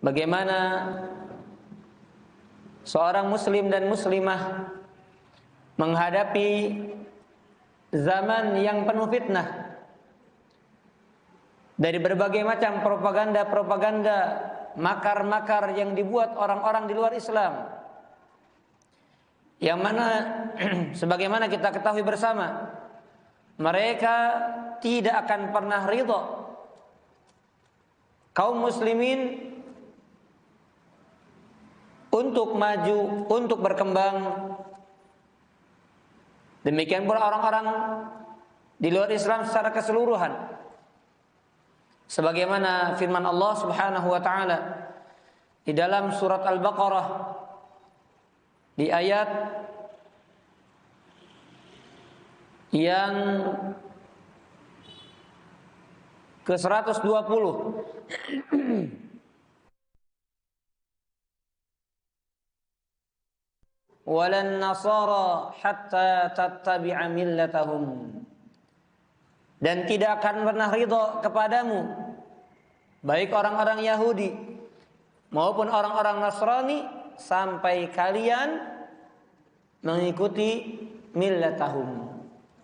bagaimana seorang muslim dan muslimah menghadapi zaman yang penuh fitnah dari berbagai macam propaganda-propaganda, makar-makar yang dibuat orang-orang di luar Islam, yang mana sebagaimana kita ketahui bersama, mereka tidak akan pernah ridha kaum muslimin untuk maju, untuk berkembang. Demikian pula orang-orang di luar Islam secara keseluruhan. Sebagaimana firman Allah Subhanahu wa taala di dalam surat Al-Baqarah di ayat yang ke-120. Walan nasara hatta tattabi'a millatahum. Dan tidak akan pernah ridha kepadamu baik orang-orang Yahudi maupun orang-orang Nasrani sampai kalian mengikuti millatahum,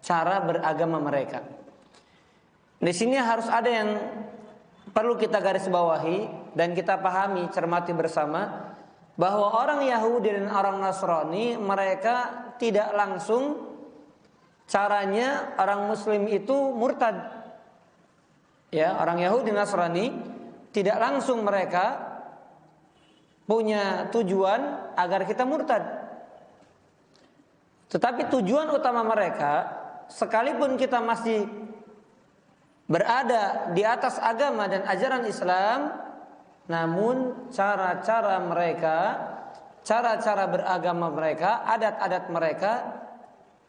cara beragama mereka. Di sini harus ada yang perlu kita garis bawahi dan kita pahami, cermati bersama, bahwa orang Yahudi dan orang Nasrani mereka tidak langsung caranya orang muslim itu murtad. Ya, orang Yahudi Nasrani tidak langsung mereka punya tujuan agar kita murtad. Tetapi tujuan utama mereka, sekalipun kita masih berada di atas agama dan ajaran Islam, namun cara-cara mereka, cara-cara beragama mereka, adat-adat mereka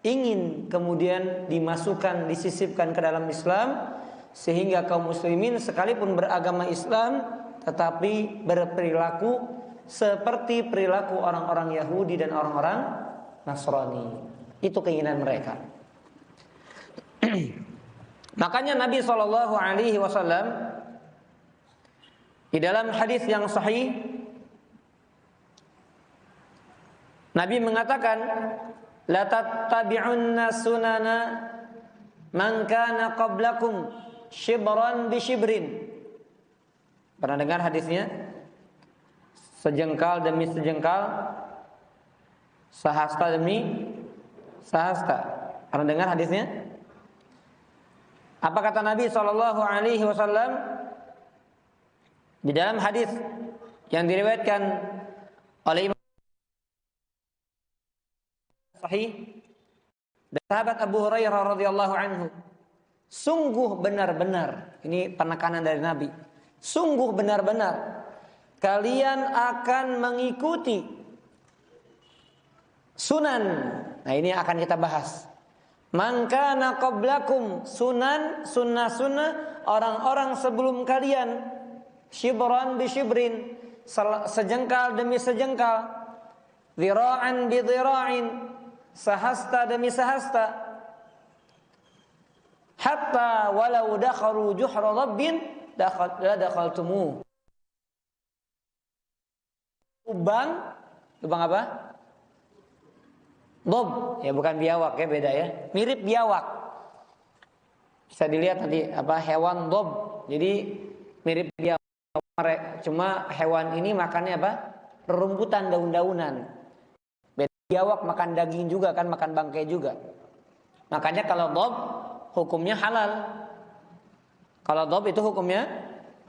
ingin kemudian dimasukkan, disisipkan ke dalam Islam, sehingga kaum muslimin sekalipun beragama Islam tetapi berperilaku seperti perilaku orang-orang Yahudi dan orang-orang Nasrani. Itu keinginan mereka. Makanya Nabi SAW di dalam hadis yang sahih, Nabi mengatakan, la tattabi'unna sunana man kana qablakum shibran bi shibrin. Pernah dengar hadisnya? Sejengkal demi sejengkal, sahasta demi sahasta. Pernah dengar hadisnya? Apa kata Nabi SAW di dalam hadis yang diriwayatkan oleh Imam Sahih dan sahabat Abu Hurairah radhiyallahu anhu, sungguh benar-benar, ini penekanan dari Nabi, sungguh benar-benar kalian akan mengikuti sunan. Nah, ini akan kita bahas. Man kana qablakum, sunan, sunnah-sunnah orang-orang sebelum kalian, shibran bi shibrin, sejengkal demi sejengkal, dhira'an bi dhira'in, sahasta demi sahasta, hatta walau dakhalu juhra rabbin dakhaltumuh. Lubang apa? Dob, ya bukan biawak ya, beda ya. Mirip biawak. Bisa dilihat nanti apa, hewan dob. Jadi mirip biawak, cuma hewan ini makannya apa? Rerumputan, daun-daunan. Biawak makan daging juga kan, makan bangkai juga. Makanya kalau dob hukumnya halal. Kalau dob itu hukumnya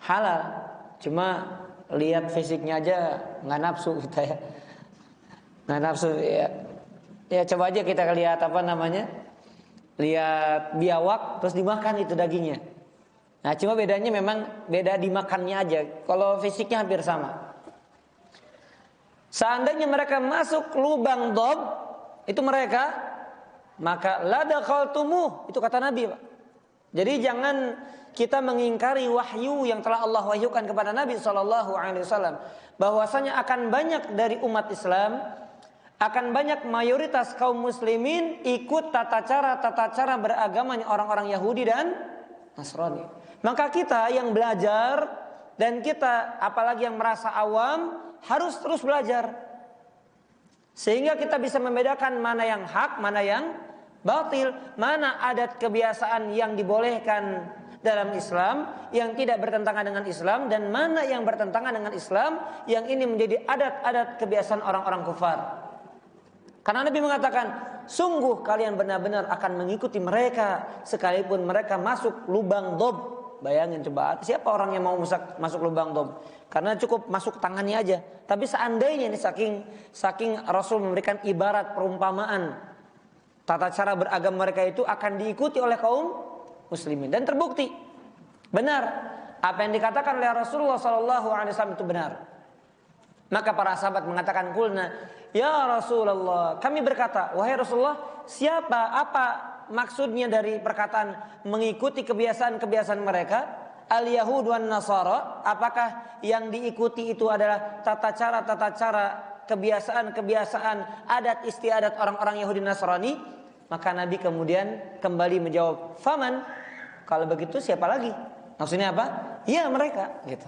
halal. Cuma lihat fisiknya aja nggak nafsu kita ya. Nggak nafsu ya. Ya coba aja kita lihat apa namanya, lihat biawak terus dimakan itu dagingnya. Nah cuma bedanya memang beda dimakannya aja. Kalau fisiknya hampir sama. Seandainya mereka masuk lubang dob itu mereka, maka la dakhaltumuh, itu kata Nabi, Pak. Jadi jangan kita mengingkari wahyu yang telah Allah wahyukan kepada Nabi SAW, bahwasanya akan banyak dari umat Islam, akan banyak mayoritas kaum muslimin ikut tata cara beragamanya orang-orang Yahudi dan Nasrani. Maka kita yang belajar Dan kita apalagi yang merasa awam harus terus belajar. Sehingga kita bisa membedakan mana yang hak, mana yang batil, mana adat kebiasaan yang dibolehkan dalam Islam yang tidak bertentangan dengan Islam, dan mana yang bertentangan dengan Islam yang ini menjadi adat-adat kebiasaan orang-orang kufar. Karena Nabi mengatakan, sungguh kalian benar-benar akan mengikuti mereka sekalipun mereka masuk lubang dob. Bayangin coba, siapa orang yang mau masuk lubang dob? Karena cukup masuk tangannya aja. Tapi seandainya ini saking Rasul memberikan ibarat perumpamaan, tata cara beragama mereka itu akan diikuti oleh kaum muslimin, dan terbukti benar apa yang dikatakan oleh Rasulullah SAW itu benar. Maka para sahabat mengatakan, kulna ya Rasulullah, kami berkata, wahai Rasulullah, apa maksudnya dari perkataan mengikuti kebiasaan-kebiasaan mereka? Al-Yahud wan Nasara, apakah yang diikuti itu adalah tata cara kebiasaan, adat istiadat orang-orang Yahudi Nasrani? Maka Nabi kemudian kembali menjawab, faman, kalau begitu siapa lagi? Maksudnya apa? Ya mereka, gitu.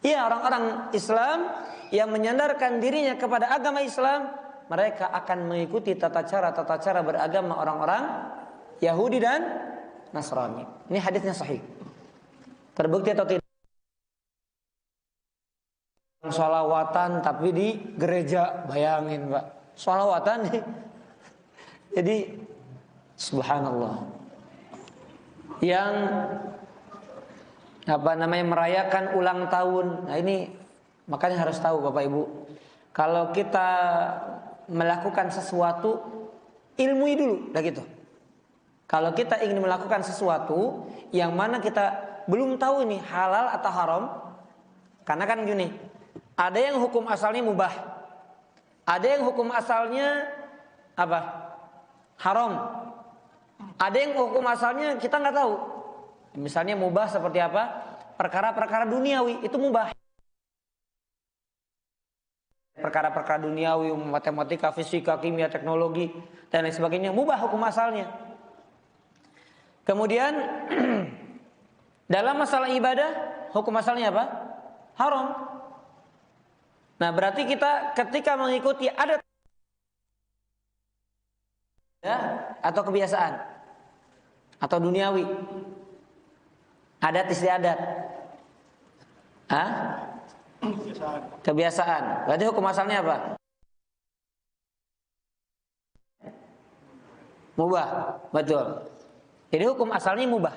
Ya orang-orang Islam yang menyandarkan dirinya kepada agama Islam, mereka akan mengikuti tata cara beragama orang-orang Yahudi dan Nasrani. Ini hadisnya sahih. Terbukti atau tidak? Sholawatan tapi di gereja, bayangin Pak. Sholawatan nih. Jadi subhanallah. Yang merayakan ulang tahun. Nah ini makanya harus tahu Bapak Ibu. Kalau kita melakukan sesuatu, ilmui dulu, dah gitu. Kalau kita ingin melakukan sesuatu yang mana kita belum tahu ini halal atau haram, karena kan gini, ada yang hukum asalnya mubah, ada yang hukum asalnya apa? Haram. Ada yang hukum asalnya kita nggak tahu. Misalnya mubah seperti apa? Perkara-perkara duniawi itu mubah. Perkara-perkara duniawi, matematika, fisika, kimia, teknologi dan lain sebagainya mubah hukum asalnya. Kemudian dalam masalah ibadah hukum asalnya apa? Haram. Nah, berarti kita ketika mengikuti adat atau kebiasaan atau duniawi, adat istiadat, kebiasaan. Berarti hukum asalnya apa? Mubah, betul. Jadi hukum asalnya mubah.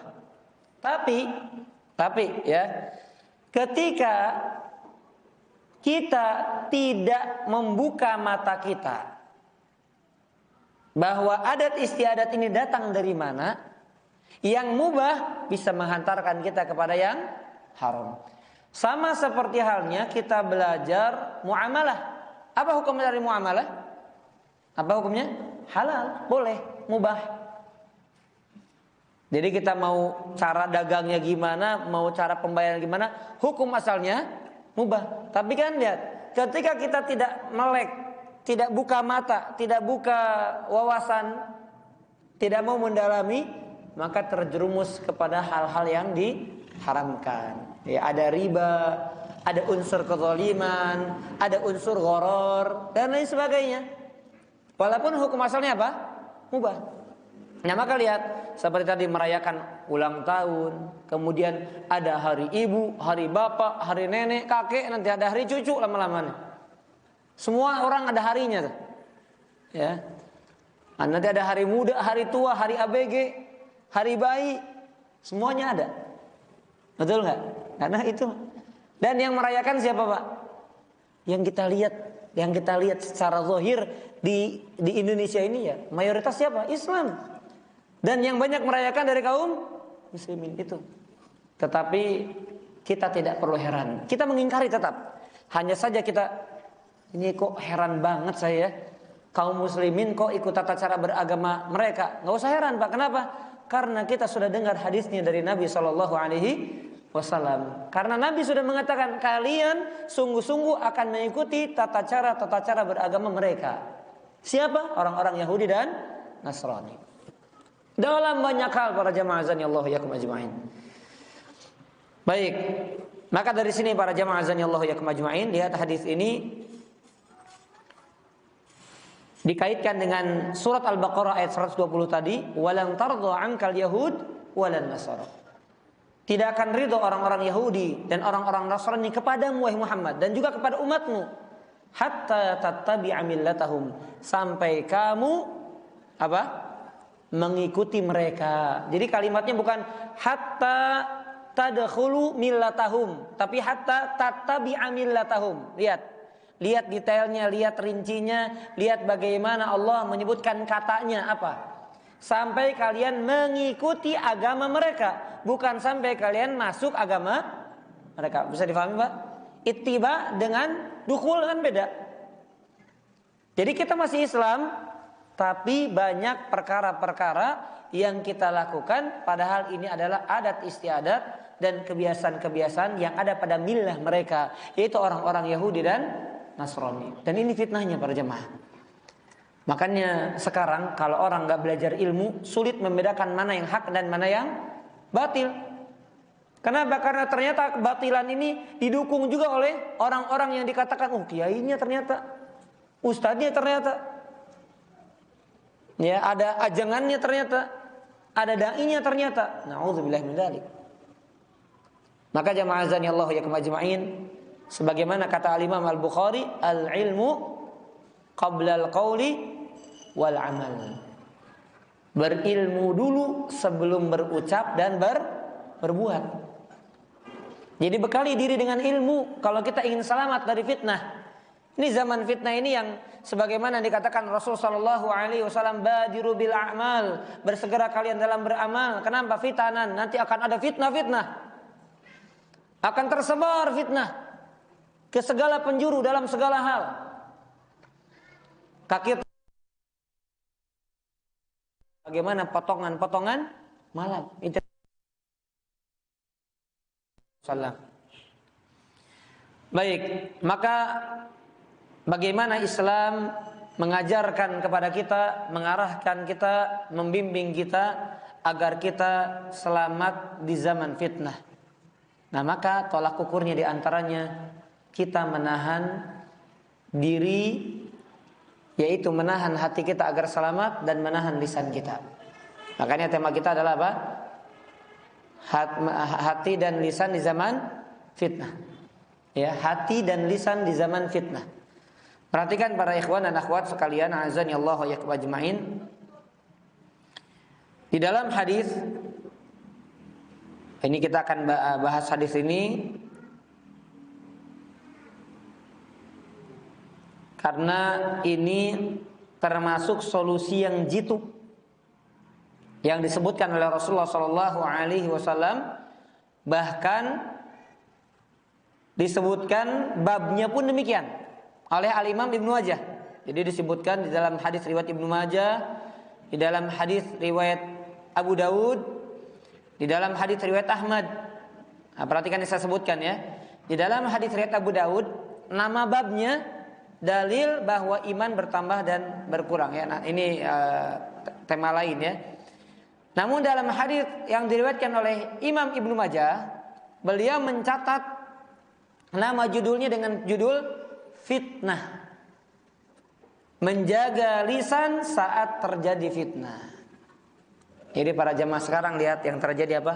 Tapi ya, ketika kita tidak membuka mata kita bahwa adat istiadat ini datang dari mana, yang mubah bisa menghantarkan kita kepada yang haram. Sama seperti halnya kita belajar muamalah. Apa hukum dari muamalah? Apa hukumnya? Halal, boleh, mubah. Jadi kita mau cara dagangnya gimana, mau cara pembayaran gimana, hukum asalnya mubah. Tapi kan lihat, ketika kita tidak melek, tidak buka mata, tidak buka wawasan, tidak mau mendalami, maka terjerumus kepada hal-hal yang diharamkan. Ya, ada riba, ada unsur kezaliman, ada unsur gharar dan lain sebagainya. Walaupun hukum asalnya apa? Mubah. Nah, maka lihat seperti tadi merayakan ulang tahun, kemudian ada hari ibu, hari bapak, hari nenek, kakek, nanti ada hari cucu lama-lamanya. Semua orang ada harinya tuh. Ya. Nanti ada hari muda, hari tua, hari ABG, hari bayi, semuanya ada. Betul nggak? Karena itu. Dan yang merayakan siapa, Pak? Yang kita lihat secara zahir di Indonesia ini ya, mayoritas siapa? Islam. Dan yang banyak merayakan dari kaum muslimin itu. Tetapi kita tidak perlu heran. Kita mengingkari tetap. Hanya saja kita, ini kok heran banget saya. Kaum muslimin kok ikut tata cara beragama mereka. Nggak usah heran Pak. Kenapa? Karena kita sudah dengar hadisnya dari Nabi SAW. Karena Nabi sudah mengatakan kalian sungguh-sungguh akan mengikuti tata cara beragama mereka. Siapa? Orang-orang Yahudi dan Nasrani. Dalam banyak hal para jamaah azan ya Allah yakum ajma'in. Baik. Maka dari sini para jamaah azanillahu yakum ajma'in, lihat hadis ini dikaitkan dengan surat Al-Baqarah ayat 120 tadi, walan tardha 'ankal yahud walan nasara. Tidak akan ridho orang-orang Yahudi dan orang-orang Nasrani kepadamu wahai Muhammad dan juga kepada umatmu hatta tattabi'a millatahum, sampai kamu apa? Mengikuti mereka. Jadi kalimatnya bukan hatta tadkhulu millatahum, tapi hatta tattabi'a millatahum. Lihat detailnya, lihat rincinya, lihat bagaimana Allah menyebutkan katanya apa. Sampai kalian mengikuti agama mereka, bukan sampai kalian masuk agama mereka. Bisa difahami, Pak? Ittiba dengan dukul kan beda. Jadi kita masih Islam, tapi banyak perkara-perkara yang kita lakukan padahal ini adalah adat istiadat dan kebiasaan-kebiasaan yang ada pada millah mereka, yaitu orang-orang Yahudi dan Nasrani. Dan ini fitnahnya para jemaah. Makanya sekarang kalau orang nggak belajar ilmu, sulit membedakan mana yang hak dan mana yang batil. Kenapa? Karena ternyata kebatilan ini didukung juga oleh orang-orang yang dikatakan, kiainya ternyata, ustadznya ternyata, ya ada ajangannya ternyata, ada dai-nya ternyata. Nauzubillahi min dzalik. Maka jamaah azanillahu yakum ajma'in, sebagaimana kata Al-Imam Al-Bukhari, al-ilmu qabla al-qawli wal amal. Berilmu dulu sebelum berucap dan berbuat. Jadi bekali diri dengan ilmu kalau kita ingin selamat dari fitnah. Ini zaman fitnah ini yang sebagaimana dikatakan Rasul sallallahu alaihi wasallam, badiru bil a'mal, bersegera kalian dalam beramal. Kenapa? Fitanan, nanti akan ada fitnah-fitnah. Akan tersebar fitnah ke segala penjuru dalam segala hal. Kaki bagaimana potongan-potongan malam. Salam. Baik, maka bagaimana Islam mengajarkan kepada kita, mengarahkan kita, membimbing kita agar kita selamat di zaman fitnah. Nah, maka tolak ukurnya diantaranya kita menahan diri, yaitu menahan hati kita agar selamat dan menahan lisan kita. Makanya tema kita adalah apa? Hati dan lisan di zaman fitnah. Ya, hati dan lisan di zaman fitnah. Perhatikan para ikhwan dan akhwat sekalian, azani Allah wa iyyakum ajmain. Di dalam hadis ini kita akan bahas hadis ini karena ini termasuk solusi yang jitu yang disebutkan oleh Rasulullah Sallallahu Alaihi Wasallam, bahkan disebutkan babnya pun demikian oleh Al Imam Ibnu Majah. Jadi disebutkan di dalam hadis riwayat Ibnu Majah, di dalam hadis riwayat Abu Daud, di dalam hadis riwayat Ahmad. Nah, perhatikan yang saya sebutkan ya. Di dalam hadis riwayat Abu Daud, nama babnya dalil bahwa iman bertambah dan berkurang ya. Nah, ini tema lain ya. Namun dalam hadis yang diriwayatkan oleh Imam Ibnu Majah, beliau mencatat nama judulnya dengan judul fitnah. Menjaga lisan saat terjadi fitnah. Jadi para jamaah sekarang lihat yang terjadi apa?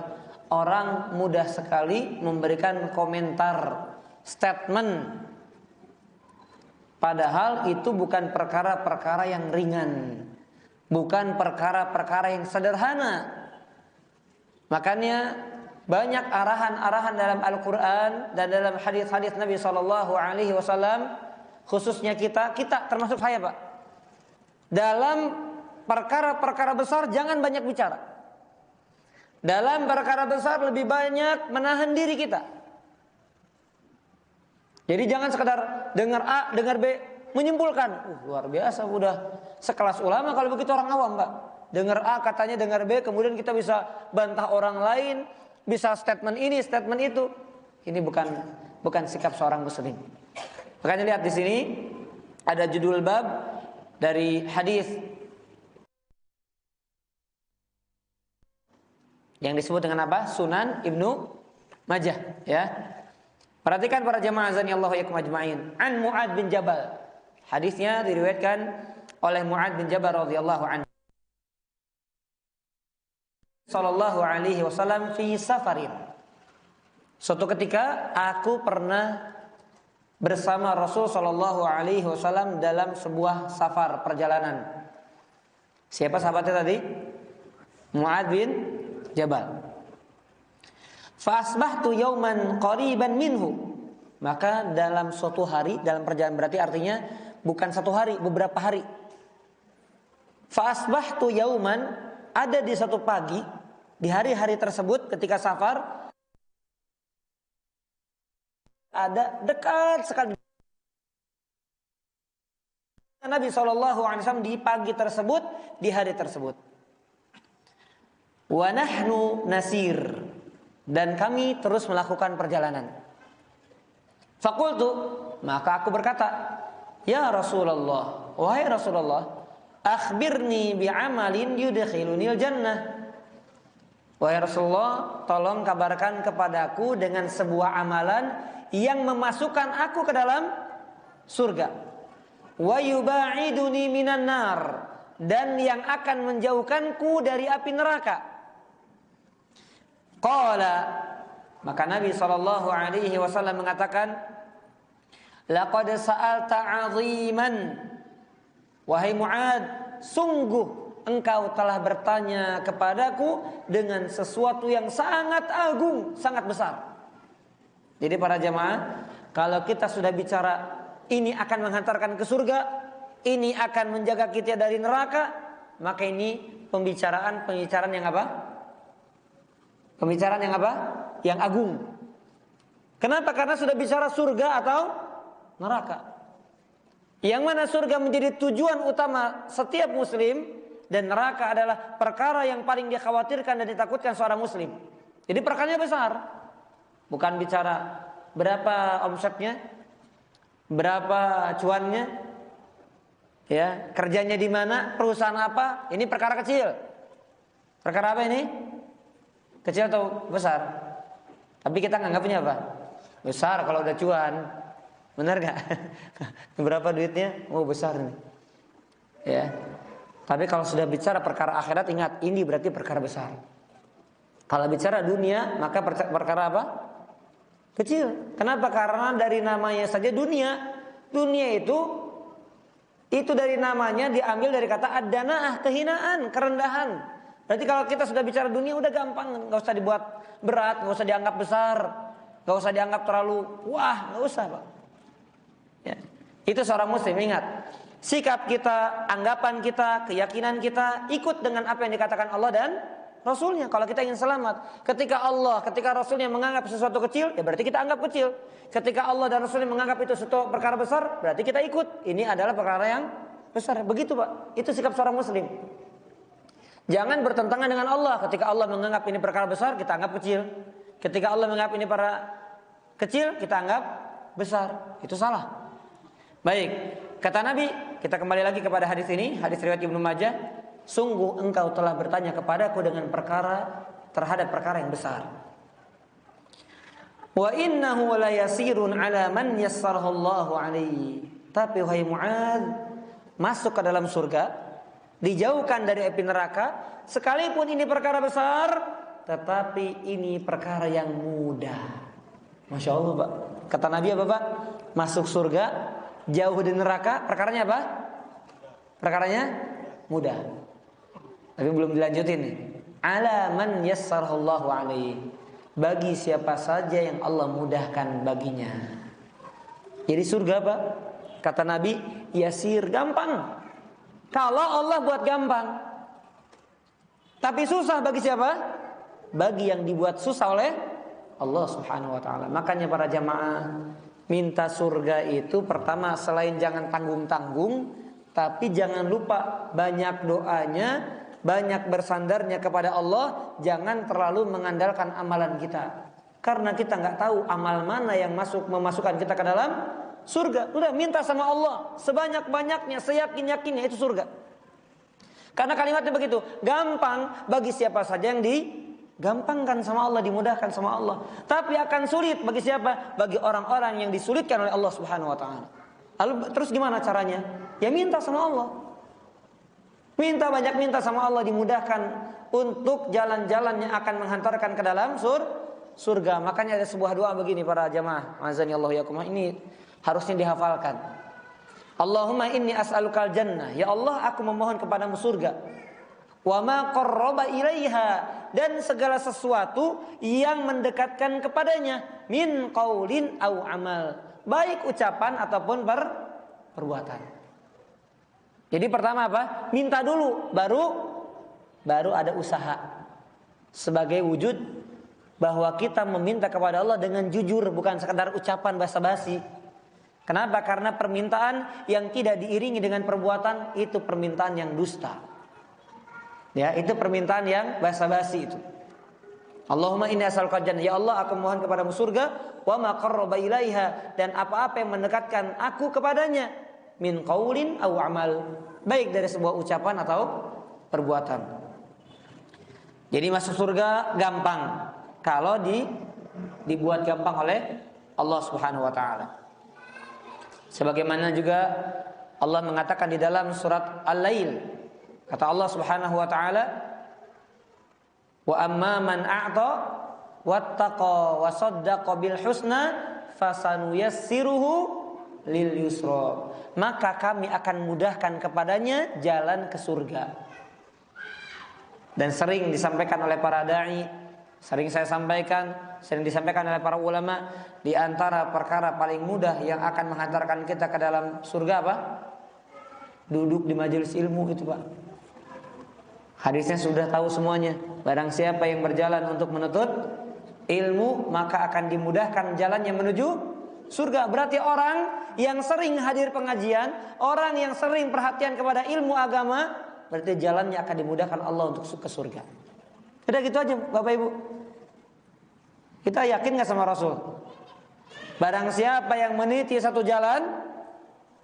Orang mudah sekali memberikan komentar, statement, padahal itu bukan perkara-perkara yang ringan, bukan perkara-perkara yang sederhana. Makanya banyak arahan-arahan dalam Al-Quran dan dalam hadis-hadis Nabi SAW, khususnya kita termasuk saya Pak, dalam perkara-perkara besar jangan banyak bicara. Dalam perkara besar lebih banyak menahan diri kita. Jadi jangan sekedar dengar A, dengar B, menyimpulkan. Luar biasa, udah sekelas ulama kalau begitu orang awam Pak. Dengar A katanya dengar B, kemudian kita bisa bantah orang lain, bisa statement ini, statement itu. Ini bukan sikap seorang muslim. Makanya lihat di sini ada judul bab dari hadis yang disebut dengan apa? Sunan Ibnu Majah ya. Perhatikan para jamaah azanillahu wa iyyakum ajma'in. An Mu'ad bin Jabal. Hadisnya diriwayatkan oleh Mu'ad bin Jabal radhiyallahu anhu. Sallallahu alaihi wasallam fi safarin. Suatu ketika aku pernah bersama Rasul sallallahu alaihi wasallam dalam sebuah safar perjalanan. Siapa sahabatnya tadi? Mu'ad bin Jabal. Fa asbahtu yauman qariban minhu. Maka dalam suatu hari, dalam perjalanan berarti artinya bukan satu hari, beberapa hari. Fa asbahtu yauman, ada di satu pagi, di hari-hari tersebut ketika safar, ada dekat sekali Nabi SAW di pagi tersebut, di hari tersebut. Wa nahnu nasir, dan kami terus melakukan perjalanan. Faqultu, maka aku berkata, ya Rasulullah, wahai Rasulullah, akhbirni bi'amalin yudkhilunil jannah. Wahai Rasulullah, tolong kabarkan kepadaku dengan sebuah amalan yang memasukkan aku ke dalam surga. Wa yuba'iduni minan nar, dan yang akan menjauhkanku dari api neraka. Qala, maka Nabi SAW mengatakan, laqad sa'alta 'aziman. Wahai Mu'ad, sungguh engkau telah bertanya kepadaku dengan sesuatu yang sangat agung, sangat besar. Jadi para jamaah, kalau kita sudah bicara ini akan menghantarkan ke surga, ini akan menjaga kita dari neraka, maka ini pembicaraan yang apa? Pembicaraan yang apa? Yang agung. Kenapa? Karena sudah bicara surga atau neraka. Yang mana surga menjadi tujuan utama setiap muslim, dan neraka adalah perkara yang paling dikhawatirkan dan ditakutkan seorang muslim. Jadi perkaranya besar. Bukan bicara berapa omsetnya, berapa cuannya, ya, kerjanya di mana, perusahaan apa, ini perkara kecil. Perkara apa ini? Kecil atau besar? Tapi kita nganggapnya apa? Besar kalau udah cuan. Benar gak? Berapa duitnya? Oh besar nih. Ya. Tapi kalau sudah bicara perkara akhirat, ingat, ini berarti perkara besar. Kalau bicara dunia, maka perkara apa? Kecil. Kenapa? Karena dari namanya saja dunia. Dunia itu dari namanya diambil dari kata ad-dana'ah, kehinaan, kerendahan. Berarti kalau kita sudah bicara dunia udah gampang, nggak usah dibuat berat, nggak usah dianggap besar, nggak usah dianggap terlalu wah, nggak usah, Pak. Ya. Itu seorang muslim, ingat, sikap kita, anggapan kita, keyakinan kita ikut dengan apa yang dikatakan Allah dan Rasulnya. Kalau kita ingin selamat, ketika Rasulnya menganggap sesuatu kecil, ya berarti kita anggap kecil. Ketika Allah dan Rasulnya menganggap itu sesuatu perkara besar, berarti kita ikut. Ini adalah perkara yang besar. Begitu, Pak. Itu sikap seorang muslim. Jangan bertentangan dengan Allah. Ketika Allah menganggap ini perkara besar, kita anggap kecil. Ketika Allah menganggap ini para kecil, kita anggap besar. Itu salah. Baik, kata Nabi, kita kembali lagi kepada hadis ini, hadis riwayat Ibnu Majah. Sungguh engkau telah bertanya kepadaku dengan perkara terhadap perkara yang besar. Wa innahu la yasirun ala man yassarahu Allahu alaihi. Tapi wahai Mu'ad, masuk ke dalam surga, dijauhkan dari api neraka, sekalipun ini perkara besar, tetapi ini perkara yang mudah. Masya Allah, Pak. Kata Nabi apa, Pak? Masuk surga, jauh dari neraka, perkaranya apa? Perkaranya mudah. Tapi belum dilanjutin nih. Ala man yassarallahu alaihi. Bagi siapa saja yang Allah mudahkan baginya. Jadi surga, Pak, kata Nabi, yasir, gampang. Kalau Allah buat gampang. Tapi susah bagi siapa? Bagi yang dibuat susah oleh Allah Subhanahu wa taala. Makanya para jamaah, minta surga itu pertama selain jangan tanggung-tanggung, tapi jangan lupa banyak doanya, banyak bersandarnya kepada Allah. Jangan terlalu mengandalkan amalan kita, karena kita nggak tahu amal mana yang memasukkan kita ke dalam surga. Udah minta sama Allah sebanyak-banyaknya, seyakin-yakinnya itu surga. Karena kalimatnya begitu, gampang bagi siapa saja yang Gampangkan sama Allah, dimudahkan sama Allah. Tapi akan sulit bagi siapa? Bagi orang-orang yang disulitkan oleh Allah Subhanahu wa taala. Lalu terus gimana caranya? Ya minta sama Allah. Minta, banyak minta sama Allah, dimudahkan untuk jalan-jalan yang akan menghantarkan ke dalam surga. Makanya ada sebuah doa begini para jamaah, azani Allah yakum. Ini harusnya dihafalkan. Allahumma inni as'alukal jannah. Ya Allah, aku memohon kepadamu surga. Wa ma qarraba ilaiha, dan segala sesuatu yang mendekatkan kepadanya, min qaulin au amal, baik ucapan ataupun perbuatan. Jadi pertama apa? Minta dulu, baru ada usaha. Sebagai wujud bahwa kita meminta kepada Allah dengan jujur, bukan sekadar ucapan basa-basi. Kenapa? Karena permintaan yang tidak diiringi dengan perbuatan itu permintaan yang dusta. Ya, itu permintaan yang basa-basi itu. Allahumma inni as'aluka jannah. Ya Allah, aku mohon kepadamu surga. Wa ma qarraba ilaiha, dan apa-apa yang mendekatkan aku kepadanya. Min qaulin au amal, baik dari sebuah ucapan atau perbuatan. Jadi masuk surga gampang kalau dibuat gampang oleh Allah Subhanahu wa taala. Sebagaimana juga Allah mengatakan di dalam surat Al-Lail, kata Allah Subhanahu wa taala, wa amma man a'ta wattaqa wa saddaqa bil husna fasanuyassiruhu lil yusra. Maka kami akan mudahkan kepadanya jalan ke surga. Dan sering disampaikan oleh para dai, sering saya sampaikan, sering disampaikan oleh para ulama, di antara perkara paling mudah yang akan menghantarkan kita ke dalam surga apa? Duduk di majelis ilmu itu, Pak. Hadisnya sudah tahu semuanya. Barang siapa yang berjalan untuk menuntut ilmu, maka akan dimudahkan jalannya menuju surga. Berarti orang yang sering hadir pengajian, orang yang sering perhatian kepada ilmu agama, berarti jalannya akan dimudahkan Allah untuk ke surga. Udah gitu aja Bapak Ibu. Kita yakin gak sama Rasul? Barang siapa yang meniti satu jalan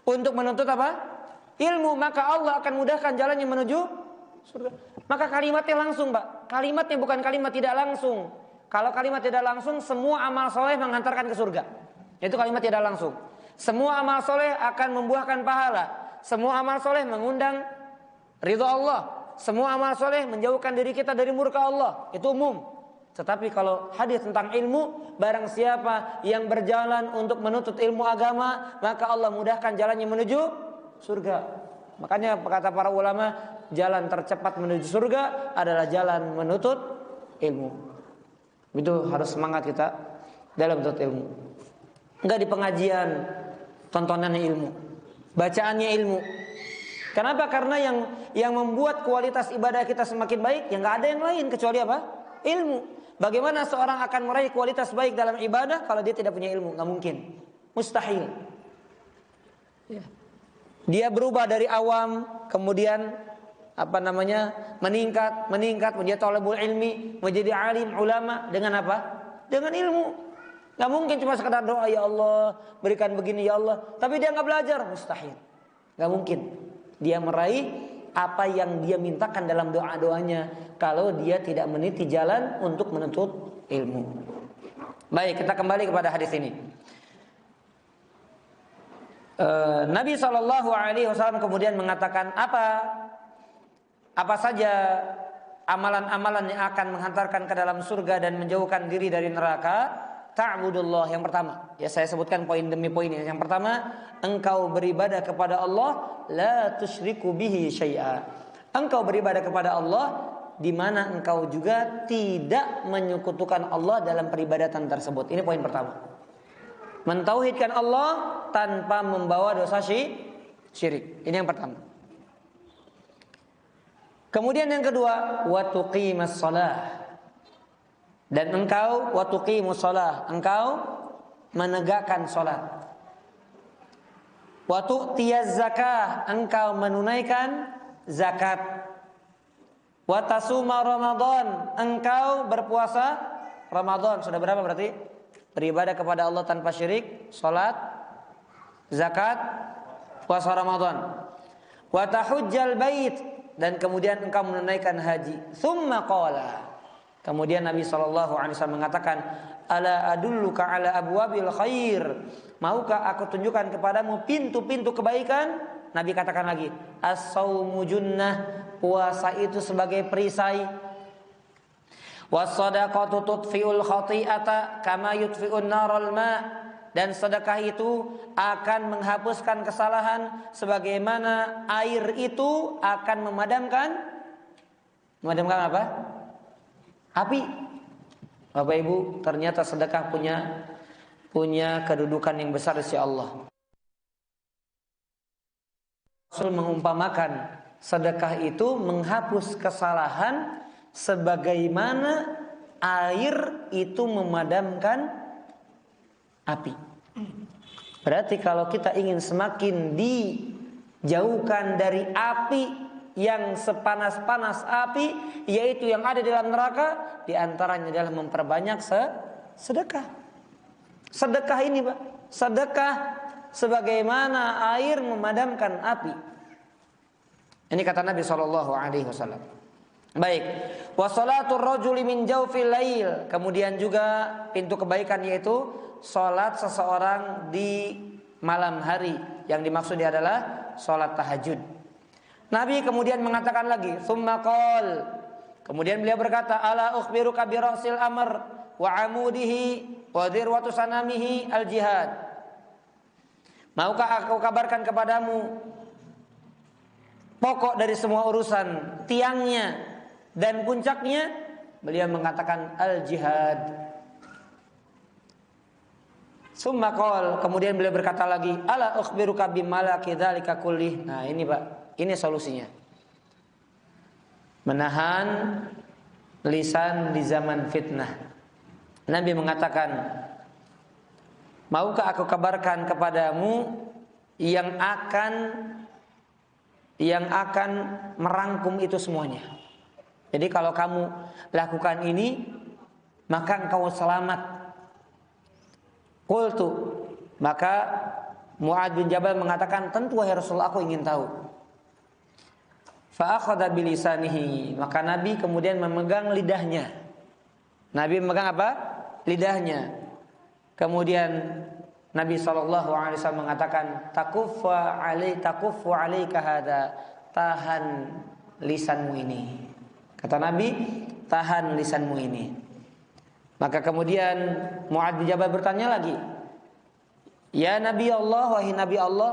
untuk menuntut apa? Ilmu, maka Allah akan mudahkan jalannya menuju surga. Maka kalimatnya langsung, Pak. Kalimatnya bukan kalimat tidak langsung. Kalau kalimat tidak langsung, semua amal soleh menghantarkan ke surga. Itu kalimat tidak langsung. Semua amal soleh akan membuahkan pahala. Semua amal soleh mengundang ridha Allah. Semua amal soleh menjauhkan diri kita dari murka Allah. Itu umum. Tetapi kalau hadis tentang ilmu, barang siapa yang berjalan untuk menuntut ilmu agama, maka Allah mudahkan jalannya menuju surga. Makanya kata para ulama, jalan tercepat menuju surga adalah jalan menuntut ilmu. Itu harus semangat kita dalam menuntut ilmu. Enggak di pengajian tontonannya ilmu, bacaannya ilmu. Kenapa? Karena yang membuat kualitas ibadah kita semakin baik, ya nggak ada yang lain kecuali apa? Ilmu. Bagaimana seorang akan meraih kualitas baik dalam ibadah kalau dia tidak punya ilmu? Nggak mungkin, mustahil. Ya. Dia berubah dari awam, kemudian meningkat menjadi thalibul ilmi, menjadi alim ulama dengan apa? Dengan ilmu. Nggak mungkin cuma sekedar doa, ya Allah berikan begini ya Allah, tapi dia nggak belajar, mustahil. Nggak mungkin dia meraih apa yang dia mintakan dalam doa-doanya kalau dia tidak meniti jalan untuk menuntut ilmu. Baik, kita kembali kepada hadis ini. Nabi SAW kemudian mengatakan apa saja amalan-amalan yang akan menghantarkan ke dalam surga dan menjauhkan diri dari neraka. Ta'budullah, yang pertama. Ya, saya sebutkan poin demi poin. Yang pertama, engkau beribadah kepada Allah, la tusyriku bihi syai'a. Engkau beribadah kepada Allah di mana engkau juga tidak menyekutukan Allah dalam peribadatan tersebut. Ini poin pertama. Mentauhidkan Allah tanpa membawa dosa syirik. Ini yang pertama. Kemudian yang kedua, wa tuqimas shalah. Dan engkau wa tuqimus shalah, engkau menegakkan salat. Wa tu'tiyaz zakah, engkau menunaikan zakat. Wa tasuma Ramadan, engkau berpuasa Ramadan. Sudah berapa berarti? Beribadah kepada Allah tanpa syirik, salat, zakat, puasa Ramadan. Wa tahujjal bait, dan kemudian engkau menunaikan haji. Tsumma qala, Kemudian Nabi SAW mengatakan, ala adulluka ala abwabil khair. Maukah aku tunjukkan kepadamu pintu-pintu kebaikan? Nabi katakan lagi, as-saumu junnah, puasa itu sebagai perisai. Was-sadaqatu tudfi'ul khati'ata kama yudfi'un naral ma'. Dan sedekah itu akan menghapuskan kesalahan sebagaimana air itu akan memadamkan apa? Api. Bapak Ibu, ternyata sedekah punya kedudukan yang besar di sisi Allah. Rasul mengumpamakan sedekah itu menghapus kesalahan sebagaimana air itu memadamkan api. Berarti kalau kita ingin semakin dijauhkan dari api yang sepanas-panas api, yaitu yang ada di dalam neraka, diantaranya adalah memperbanyak sedekah. Sedekah ini, Pak, sedekah sebagaimana air memadamkan api. Ini kata Nabi SAW. Baik, wasolatul rajuli min jawfil lail. Kemudian juga pintu kebaikan yaitu salat seseorang di malam hari. Yang dimaksud adalah salat tahajud. Nabi kemudian mengatakan lagi, tsumma qol. Kemudian beliau berkata, ala ukhbiruka bi ra'sil amr wa amudihi wa dirwatu sanamihi al jihad. Maukah aku kabarkan kepadamu pokok dari semua urusan, tiangnya dan puncaknya? Beliau mengatakan al-jihad. Summa qol, kemudian beliau berkata lagi, ala ukhbiruka bimalaki dzalika kullih. Nah, ini Pak, ini solusinya. Menahan lisan di zaman fitnah. Nabi mengatakan, maukah aku kabarkan kepadamu yang akan merangkum itu semuanya. Jadi kalau kamu lakukan ini, maka engkau selamat. Qultu, maka Mu'adz bin Jabal mengatakan, tentu wahai Rasulullah, aku ingin tahu. Fa akhadha bilisanihi, maka Nabi kemudian memegang lidahnya. Nabi memegang apa? Lidahnya. Kemudian Nabi SAW mengatakan, takuffu alaika hada, tahan lisanmu ini. Kata Nabi, tahan lisanmu ini. Maka kemudian Mu'adz bin Jabal bertanya lagi, ya Nabi Allah, wahai Nabi Allah,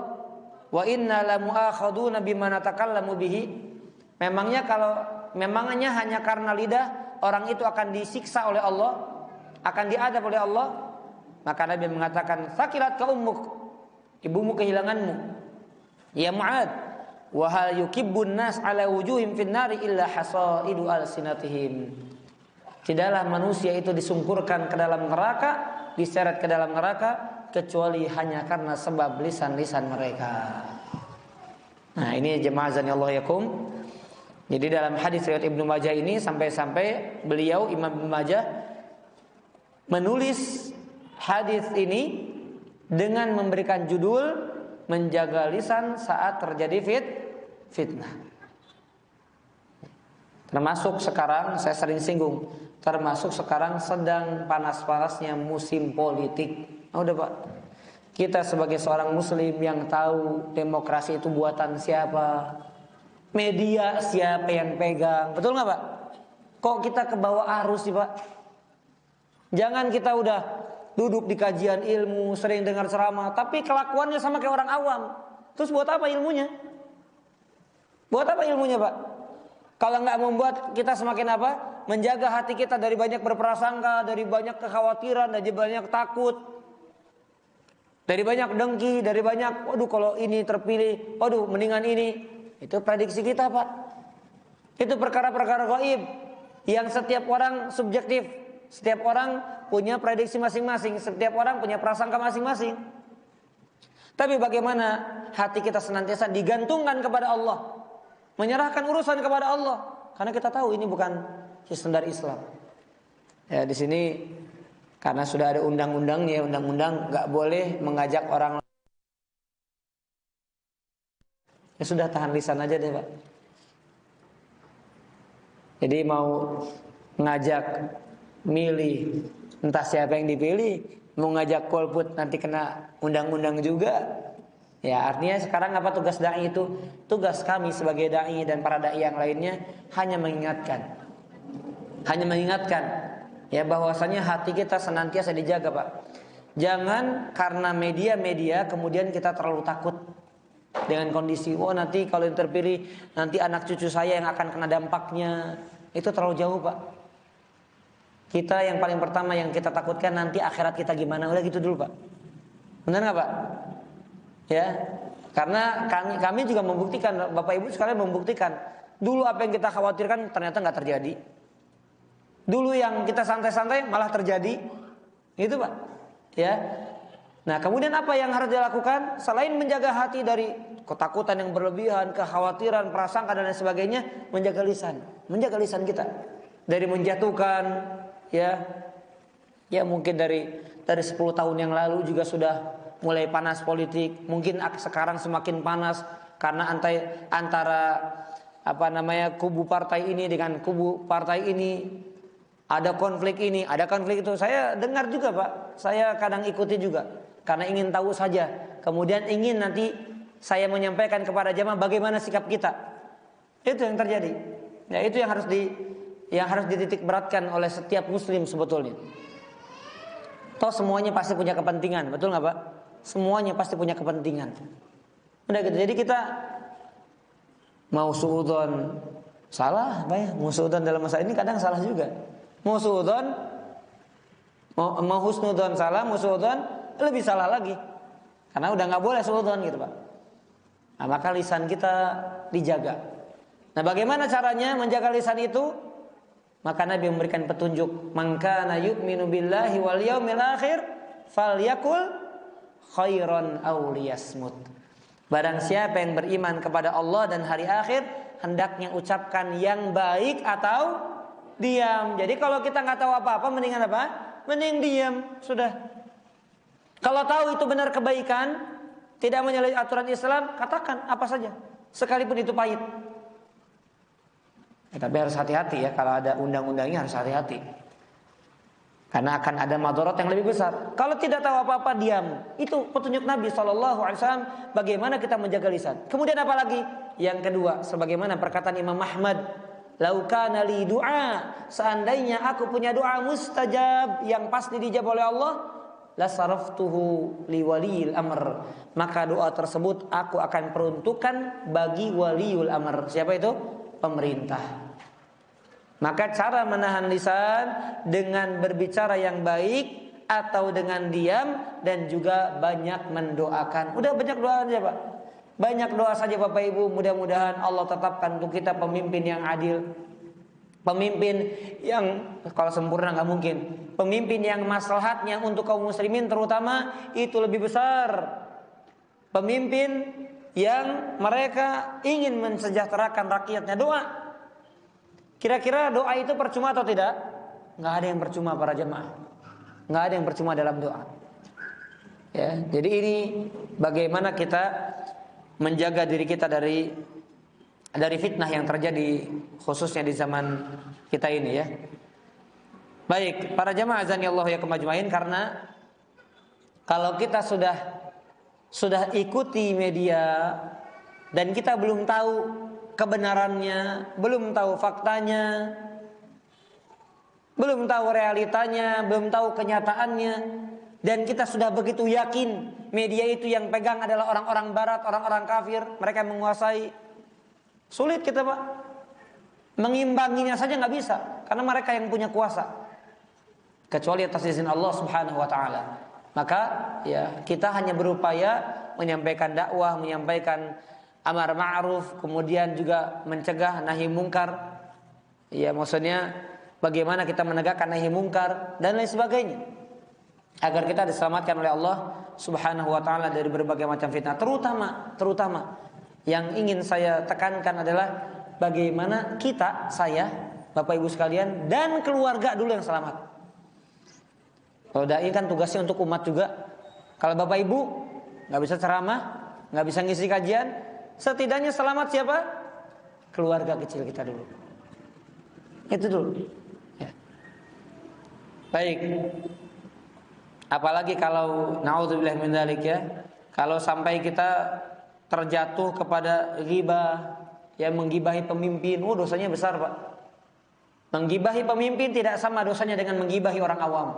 wa inna la mu'akhaduna bima natakallamu bihi. Memangnya hanya karena lidah orang itu akan disiksa oleh Allah, akan diadab oleh Allah? Maka Nabi mengatakan, sakilat ka ummuk, ibumu kehilanganmu. Ya Mu'adz, wa hal yukibbun nas ala wujuhim fin nari illa hasaidu alsinatihim. Tidaklah manusia itu disungkurkan ke dalam neraka, diseret ke dalam neraka, kecuali hanya karena sebab lisan-lisan mereka. Nah, ini jemaah azan Allah yakum. Jadi dalam hadis riwayat Ibnu Majah ini sampai beliau Imam Ibnu Majah menulis hadis ini dengan memberikan judul menjaga lisan saat terjadi fitnah. Termasuk sekarang, saya sering singgung, termasuk sekarang sedang panas-panasnya musim politik. Udah Pak, kita sebagai seorang muslim yang tahu demokrasi itu buatan siapa, media siapa yang pegang, betul nggak Pak? Kok kita ke bawah arus sih Pak? Jangan kita udah duduk di kajian ilmu, sering dengar ceramah, tapi kelakuannya sama kayak orang awam. Terus buat apa ilmunya? Buat apa ilmunya Pak? Kalau nggak membuat kita semakin apa? Menjaga hati kita dari banyak berprasangka, dari banyak kekhawatiran, dari banyak takut, dari banyak dengki, dari banyak, waduh kalau ini terpilih, waduh mendingan ini. Itu prediksi kita Pak. Itu perkara-perkara gaib yang setiap orang subjektif. Setiap orang punya prediksi masing-masing, setiap orang punya prasangka masing-masing. Tapi bagaimana hati kita senantiasa digantungkan kepada Allah, menyerahkan urusan kepada Allah, karena kita tahu ini bukan sistem dari Islam. Ya di sini karena sudah ada undang-undangnya, undang-undang nggak boleh mengajak orang. Ya sudah, tahan lisan aja deh Pak. Jadi mau ngajak milih, entah siapa yang dipilih, mau ngajak golput nanti kena undang-undang juga. Ya, artinya sekarang apa tugas dai itu? Tugas kami sebagai dai dan para dai yang lainnya hanya mengingatkan. Hanya mengingatkan ya bahwasanya hati kita senantiasa dijaga, Pak. Jangan karena media-media kemudian kita terlalu takut dengan kondisi nanti kalau yang terpilih nanti anak cucu saya yang akan kena dampaknya. Itu terlalu jauh, Pak. Kita yang paling pertama yang kita takutkan nanti akhirat kita gimana. Udah gitu dulu, Pak. Benar nggak, Pak? Ya, karena kami juga membuktikan, Bapak Ibu sekalian membuktikan. Dulu apa yang kita khawatirkan ternyata nggak terjadi. Dulu yang kita santai-santai malah terjadi, gitu, Pak. Ya. Nah, kemudian apa yang harus dilakukan selain menjaga hati dari ketakutan yang berlebihan, kekhawatiran, prasangka dan lain sebagainya, menjaga lisan kita dari menjatuhkan, ya mungkin dari 10 tahun yang lalu juga sudah mulai panas politik, mungkin sekarang semakin panas karena antara kubu partai ini dengan kubu partai ini ada konflik ini, ada konflik itu. Saya dengar juga, Pak. Saya kadang ikuti juga karena ingin tahu saja. Kemudian ingin nanti saya menyampaikan kepada jamaah bagaimana sikap kita. Itu yang terjadi. Ya, itu yang harus dititik beratkan oleh setiap muslim sebetulnya. Toh semuanya pasti punya kepentingan, betul nggak, Pak? Semuanya pasti punya kepentingan. Udah gitu. Jadi kita mau suudzon salah, Pak ya. Mau suudzon dalam masalah ini kadang salah juga. Mau suudzon, mau husnudzon salah, mau suudzon lebih salah lagi. Karena udah nggak boleh suudzon gitu, Pak. Nah, maka lisan kita dijaga. Nah, bagaimana caranya menjaga lisan itu? Maka Nabi memberikan petunjuk, "Man kana yu'minu billahi wal yaumil akhir falyakul khairan aw liyasmut." Barang siapa yang beriman kepada Allah dan hari akhir, hendaknya ucapkan yang baik atau diam. Jadi kalau kita nggak tahu apa-apa, mendingan apa? Mending diam, sudah. Kalau tahu itu benar kebaikan, tidak menyalahi aturan Islam, katakan apa saja, sekalipun itu pahit. Ya, tapi harus hati-hati ya, kalau ada undang-undangnya harus hati-hati. Karena akan ada madarat yang lebih besar. Kalau tidak tahu apa-apa, diam. Itu petunjuk Nabi SAW bagaimana kita menjaga lisan. Kemudian apa lagi? Yang kedua, sebagaimana perkataan Imam Ahmad, "Lau kana li du'a", seandainya aku punya doa mustajab yang pasti dijawab oleh Allah, la saraftuhu li waliyil amr, maka doa tersebut aku akan peruntukkan bagi waliul amr. Siapa itu? Pemerintah. Maka cara menahan lisan dengan berbicara yang baik atau dengan diam dan juga banyak mendoakan. Udah banyak doa aja, Pak. Banyak doa saja Bapak Ibu, mudah-mudahan Allah tetapkan untuk kita pemimpin yang adil. Pemimpin yang kalau sempurna nggak mungkin. Pemimpin yang maslahatnya untuk kaum muslimin terutama itu lebih besar. Pemimpin yang mereka ingin mensejahterakan rakyatnya. Doa. Kira-kira doa itu percuma atau tidak? Nggak ada yang percuma para jemaah. Nggak ada yang percuma dalam doa. Ya, jadi ini bagaimana kita menjaga diri kita dari fitnah yang terjadi khususnya di zaman kita ini ya. Baik, para jemaah azanillahu ya kemajmain, karena kalau kita sudah ikuti media dan kita belum tahu kebenarannya, belum tahu faktanya, belum tahu realitanya, belum tahu kenyataannya, dan kita sudah begitu yakin media itu yang pegang adalah orang-orang barat, orang-orang kafir, mereka yang menguasai. Sulit kita, Pak. Mengimbanginya saja nggak bisa, karena mereka yang punya kuasa. Kecuali atas izin Allah Subhanahu wa taala. Maka ya kita hanya berupaya menyampaikan dakwah, menyampaikan amar ma'ruf, kemudian juga mencegah nahi mungkar. Ya, maksudnya bagaimana kita menegakkan nahi mungkar dan lain sebagainya, agar kita diselamatkan oleh Allah Subhanahu wa taala dari berbagai macam fitnah. Terutama yang ingin saya tekankan adalah bagaimana saya, Bapak Ibu sekalian, dan keluarga dulu yang selamat. Kalau dai kan tugasnya untuk umat juga. Kalau Bapak Ibu nggak bisa ceramah, nggak bisa ngisi kajian, setidaknya selamat siapa? Keluarga kecil kita dulu. Itu dulu. Ya. Baik. Apalagi kalau naudzubillah min dzalik ya, kalau sampai kita terjatuh kepada ghibah, yang menggibahi pemimpin, dosanya besar, Pak. Menggibahi pemimpin tidak sama dosanya dengan menggibahi orang awam.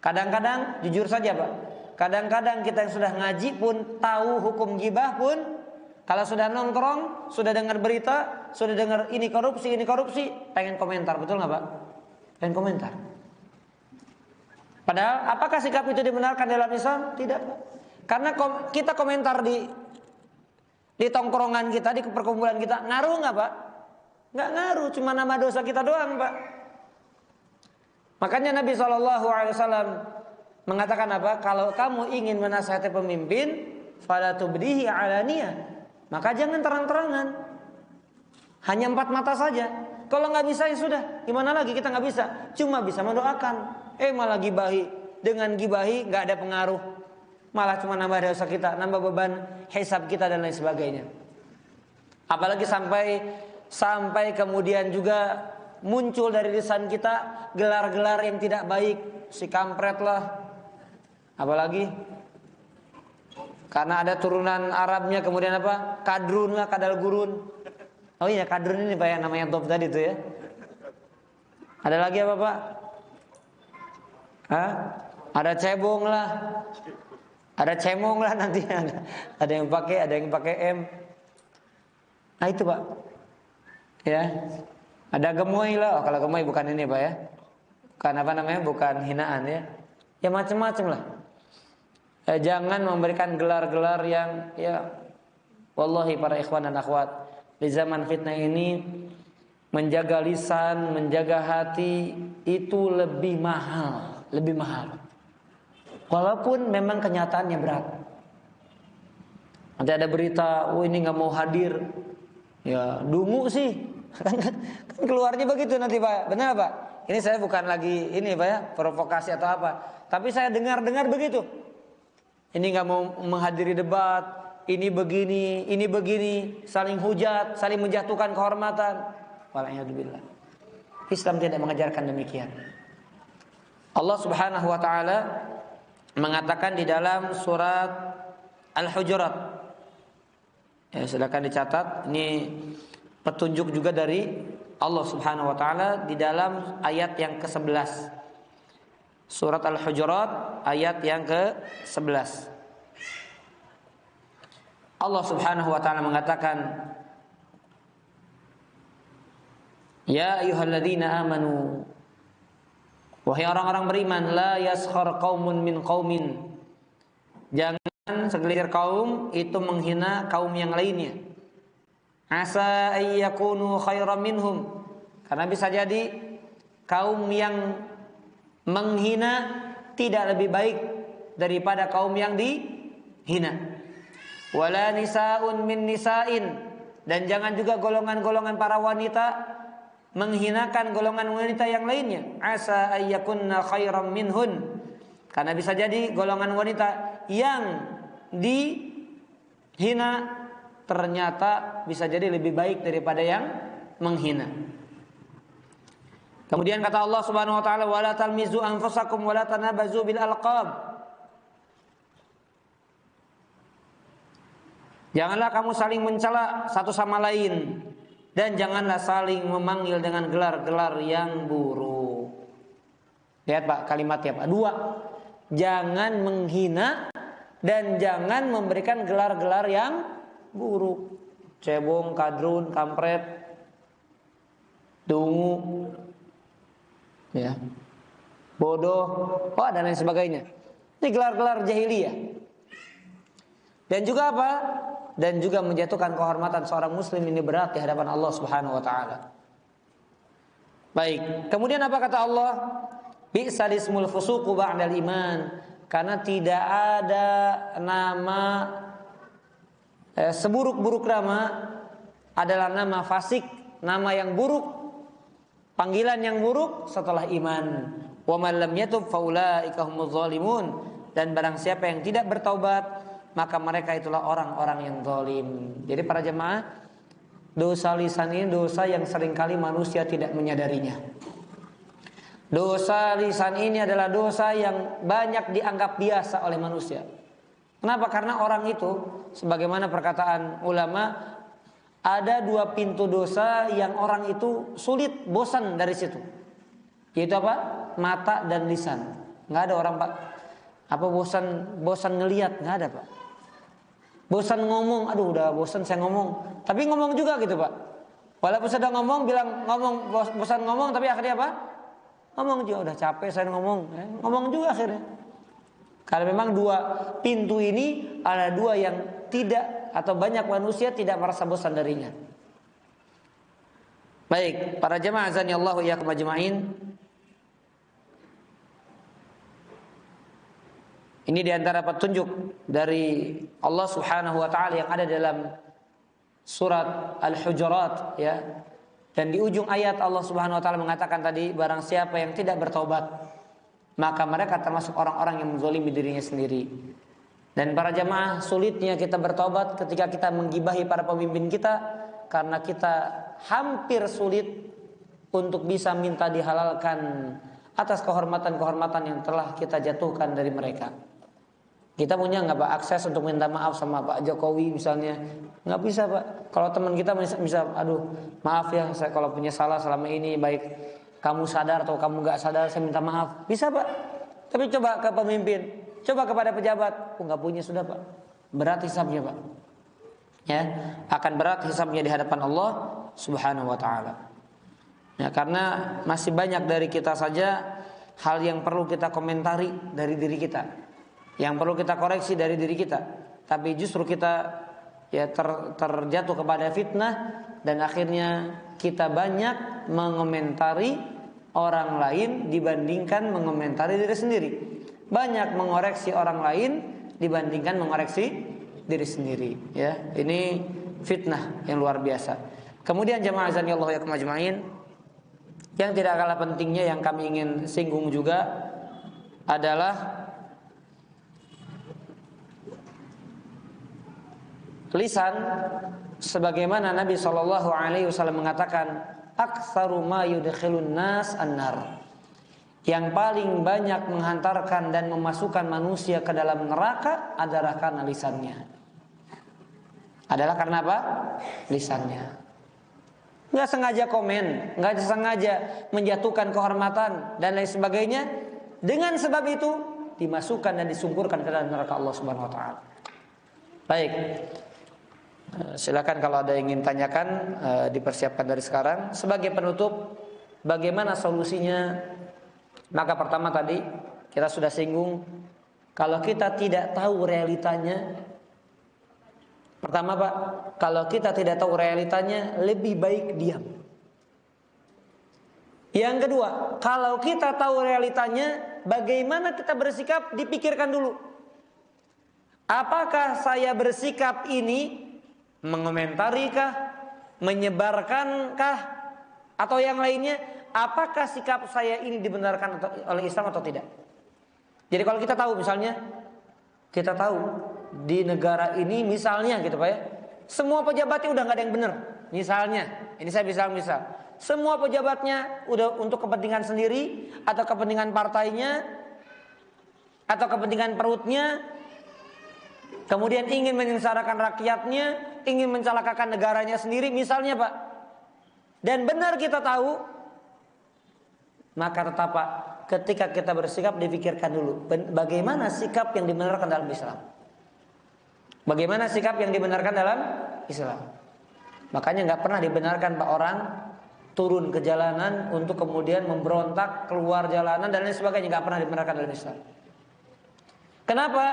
Kadang-kadang jujur saja, Pak, kadang-kadang kita yang sudah ngaji pun tahu hukum gibah pun, kalau sudah nongkrong, sudah dengar berita, sudah dengar ini korupsi, pengen komentar, betul nggak, Pak? Pengen komentar. Padahal apakah sikap itu dibenarkan dalam Islam? Tidak. Karena kita komentar di tongkrongan kita, di perkumpulan kita, ngaruh nggak, Pak? Nggak ngaruh, cuma nama dosa kita doang, Pak. Makanya Nabi SAW mengatakan apa? Kalau kamu ingin menasihati pemimpin, fala tubdihi alaniyah, maka jangan terang-terangan. Hanya 4 mata saja. Kalau nggak bisa ya sudah. Gimana lagi, kita nggak bisa. Cuma bisa mendoakan. Malah gibahi. Dengan gibahi nggak ada pengaruh. Malah cuma nambah dosa kita, nambah beban hisab kita dan lain sebagainya. Apalagi sampai kemudian juga muncul dari lisan kita gelar-gelar yang tidak baik, si kampret lah. Apalagi karena ada turunan Arabnya, kemudian apa? Kadrun lah, kadal gurun. Oh iya, kadrun ini Pak ya, namanya top tadi tuh ya. Ada lagi apa, Pak? Ada cebong lah. Ada cemong lah nanti. Ada yang pakai M. Nah itu, Pak. Ya. Ada gemoy lah. Kalau gemoy bukan ini, Pak ya. Bukan apa namanya? Bukan hinaan ya. Ya macam-macam lah. Jangan memberikan gelar-gelar yang ya, wallahi para ikhwan dan akhwat, di zaman fitnah ini menjaga lisan, menjaga hati itu lebih mahal. Walaupun memang kenyataannya berat. Nanti ada berita, ini nggak mau hadir, ya dungu sih, kan keluarnya begitu nanti, Pak. Benar, Pak? Ini saya bukan lagi ini, Pak ya, provokasi atau apa. Tapi saya dengar begitu. Ini nggak mau menghadiri debat, ini begini, saling hujat, saling menjatuhkan kehormatan. Wala'iyadzubillah. Islam tidak mengajarkan demikian. Allah Subhanahu wa taala mengatakan di dalam surat Al-Hujurat. Ya, silakan dicatat, ini petunjuk juga dari Allah Subhanahu wa taala di dalam ayat yang ke-11. Surat Al-Hujurat ayat yang ke-11. Allah Subhanahu wa taala mengatakan, ya ayyuhalladzina amanu, wahai orang-orang beriman, la yaskhar qaumun min qaumin, jangan segelintir kaum itu menghina kaum yang lainnya. Asa ayyakunu khairan minhum, karena bisa jadi kaum yang menghina tidak lebih baik daripada kaum yang dihina. Wala nisaun min nisain, dan jangan juga golongan-golongan para wanita menghinakan golongan wanita yang lainnya. Asa ayyakunna khairam minhun, karena bisa jadi golongan wanita yang dihina ternyata bisa jadi lebih baik daripada yang menghina. Kemudian kata Allah Subhanahu wa taala, wala talmizu anfusakum wala tanabazu bil alqab, janganlah kamu saling mencela satu sama lain, dan janganlah saling memanggil dengan gelar-gelar yang buruk. Lihat Pak kalimatnya, Pak. 2. Jangan menghina dan jangan memberikan gelar-gelar yang buruk. Cebong, kadrun, kampret, dungu, ya, bodoh, dan lain sebagainya. Ini gelar-gelar jahiliyah. Dan juga apa? Dan juga menjatuhkan kehormatan seorang muslim ini berat di hadapan Allah Subhanahu wa taala. Baik, kemudian apa kata Allah? Bi'sal ismul fusuqu ba'dal iman, karena tidak ada nama seburuk-buruk nama adalah nama fasik, nama yang buruk, panggilan yang buruk setelah iman. Wa man lam yatub faulaika humuz zalimun, dan barang siapa yang tidak bertaubat maka mereka itulah orang-orang yang zalim. Jadi para jemaah, dosa lisan ini dosa yang seringkali manusia tidak menyadarinya. Dosa lisan ini adalah dosa yang banyak dianggap biasa oleh manusia. Kenapa? Karena orang itu, sebagaimana perkataan ulama, ada dua pintu dosa yang orang itu sulit bosan dari situ. Yaitu apa? Mata dan lisan. Nggak ada orang, Pak, apa bosan ngelihat, nggak ada, Pak. Bosan ngomong, aduh udah bosan saya ngomong. Tapi ngomong juga gitu, Pak. Walaupun sedang ngomong, bilang ngomong, bosan ngomong, tapi akhirnya apa? Ngomong juga, udah capek saya ngomong. Ngomong juga akhirnya. Karena memang dua pintu ini ada dua yang tidak, atau banyak manusia tidak merasa bosan darinya. Baik, para jemaah azanillahu iyyakum ajmain. Ini diantara petunjuk dari Allah Subhanahu wa taala yang ada dalam surat Al-Hujurat, ya. Dan di ujung ayat Allah Subhanahu wa taala mengatakan tadi, barang siapa yang tidak bertaubat, maka mereka termasuk orang-orang yang menzalimi dirinya sendiri. Dan para jamaah, sulitnya kita bertaubat ketika kita menggibahi para pemimpin kita, karena kita hampir sulit untuk bisa minta dihalalkan atas kehormatan-kehormatan yang telah kita jatuhkan dari mereka. Kita punya nggak, Pak, akses untuk minta maaf sama Pak Jokowi misalnya? Nggak bisa, Pak. Kalau teman kita bisa, aduh maaf ya, saya kalau punya salah selama ini, baik kamu sadar atau kamu nggak sadar, saya minta maaf. Bisa, Pak. Tapi coba ke pemimpin, coba kepada pejabat, nggak punya sudah, Pak. Berat hisabnya, Pak. Ya, akan berat hisabnya di hadapan Allah Subhanahu wa taala. Ya, karena masih banyak dari kita saja hal yang perlu kita komentari dari diri kita, yang perlu kita koreksi dari diri kita. Tapi justru kita ya terjatuh kepada fitnah, dan akhirnya kita banyak mengomentari orang lain dibandingkan mengomentari diri sendiri. Banyak mengoreksi orang lain dibandingkan mengoreksi diri sendiri, ya. Ini fitnah yang luar biasa. Kemudian jamaah azanillahu yakum ajmain, yang tidak kalah pentingnya yang kami ingin singgung juga adalah lisan, sebagaimana Nabi SAW mengatakan, aktsaru ma yudkhilun nas an-nar, yang paling banyak menghantarkan dan memasukkan manusia ke dalam neraka adalah karena lisannya. Adalah karena apa? Lisannya. Nggak sengaja komen, nggak sengaja menjatuhkan kehormatan dan lain sebagainya. Dengan sebab itu dimasukkan dan disungkurkan ke dalam neraka Allah Subhanahu Wa Taala. Baik. Silakan kalau ada yang ingin tanyakan, dipersiapkan dari sekarang. Sebagai penutup, bagaimana solusinya? Maka pertama tadi kita sudah singgung, kalau kita tidak tahu realitanya, pertama, Pak, kalau kita tidak tahu realitanya, lebih baik diam. Yang kedua, kalau kita tahu realitanya, bagaimana kita bersikap, dipikirkan dulu. Apakah saya bersikap ini mengomentarikah, menyebarkankah, atau yang lainnya? Apakah sikap saya ini dibenarkan oleh Islam atau tidak? Jadi kalau kita tahu, misalnya kita tahu di negara ini misalnya gitu, Pak, ya, semua pejabatnya udah nggak ada yang benar. Misalnya, ini saya misal, semua pejabatnya udah untuk kepentingan sendiri atau kepentingan partainya atau kepentingan perutnya, kemudian ingin menyengsarakan rakyatnya, ingin mencelakakan negaranya sendiri misalnya, Pak. Dan benar kita tahu, maka tetap, Pak, ketika kita bersikap, dipikirkan dulu bagaimana sikap yang dibenarkan dalam Islam. Bagaimana sikap yang dibenarkan dalam Islam. Makanya nggak pernah dibenarkan, Pak, orang turun ke jalanan untuk kemudian memberontak, keluar jalanan dan lain sebagainya, nggak pernah dibenarkan dalam Islam. Kenapa?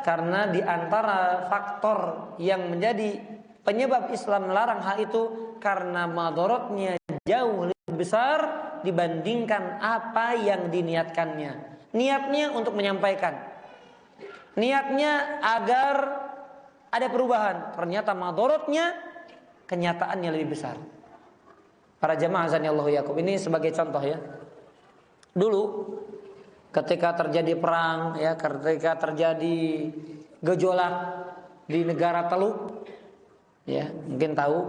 Karena di antara faktor yang menjadi penyebab Islam melarang hal itu, karena madorotnya jauh lebih besar dibandingkan apa yang diniatkannya. Niatnya untuk menyampaikan, niatnya agar ada perubahan, ternyata madorotnya, kenyataannya lebih besar. Para jamaah azanillahu yakum, ini sebagai contoh ya. Dulu ketika terjadi perang, ya, ketika terjadi gejolak di negara Teluk, ya, mungkin tahu,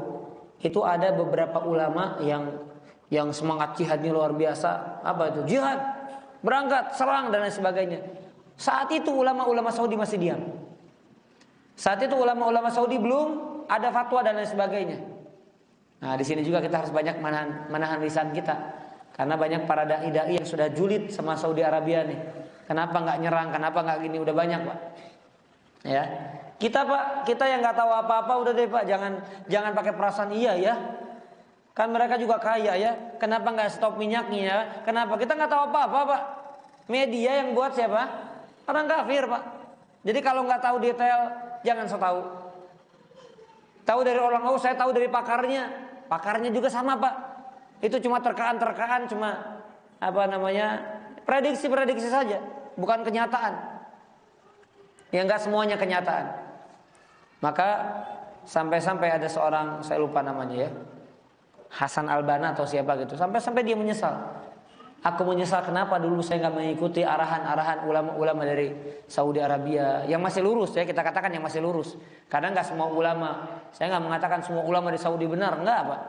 itu ada beberapa ulama yang yang semangat jihadnya luar biasa. Apa itu? Jihad, berangkat, serang dan lain sebagainya. Saat itu ulama-ulama Saudi masih diam. Saat itu ulama-ulama Saudi belum ada fatwa dan lain sebagainya. Nah, di sini juga kita harus banyak menahan lisan kita, karena banyak para dai-dai yang sudah julid sama Saudi Arabia nih. Kenapa nggak nyerang? Kenapa nggak gini? Udah banyak, Pak. Ya, kita Pak, kita yang nggak tahu apa-apa udah deh Pak, jangan pakai perasaan iya ya. Kan mereka juga kaya ya. Kenapa nggak stop minyaknya? Ya? Kenapa? Kita nggak tahu apa-apa Pak. Media yang buat siapa? Orang kafir Pak. Jadi kalau nggak tahu detail, jangan so tahu. Tahu dari orang, oh saya tahu dari pakarnya. Pakarnya juga sama Pak. Itu cuma terkaan-terkaan, cuma apa namanya, prediksi-prediksi saja, bukan kenyataan. Ya nggak semuanya kenyataan. Maka sampai-sampai ada seorang, saya lupa namanya ya, Hasan Albana atau siapa gitu, sampai-sampai dia menyesal. Aku menyesal kenapa dulu saya nggak mengikuti arahan-arahan ulama-ulama dari Saudi Arabia yang masih lurus ya, kita katakan yang masih lurus. Karena nggak semua ulama, saya nggak mengatakan semua ulama di Saudi benar, nggak Pak.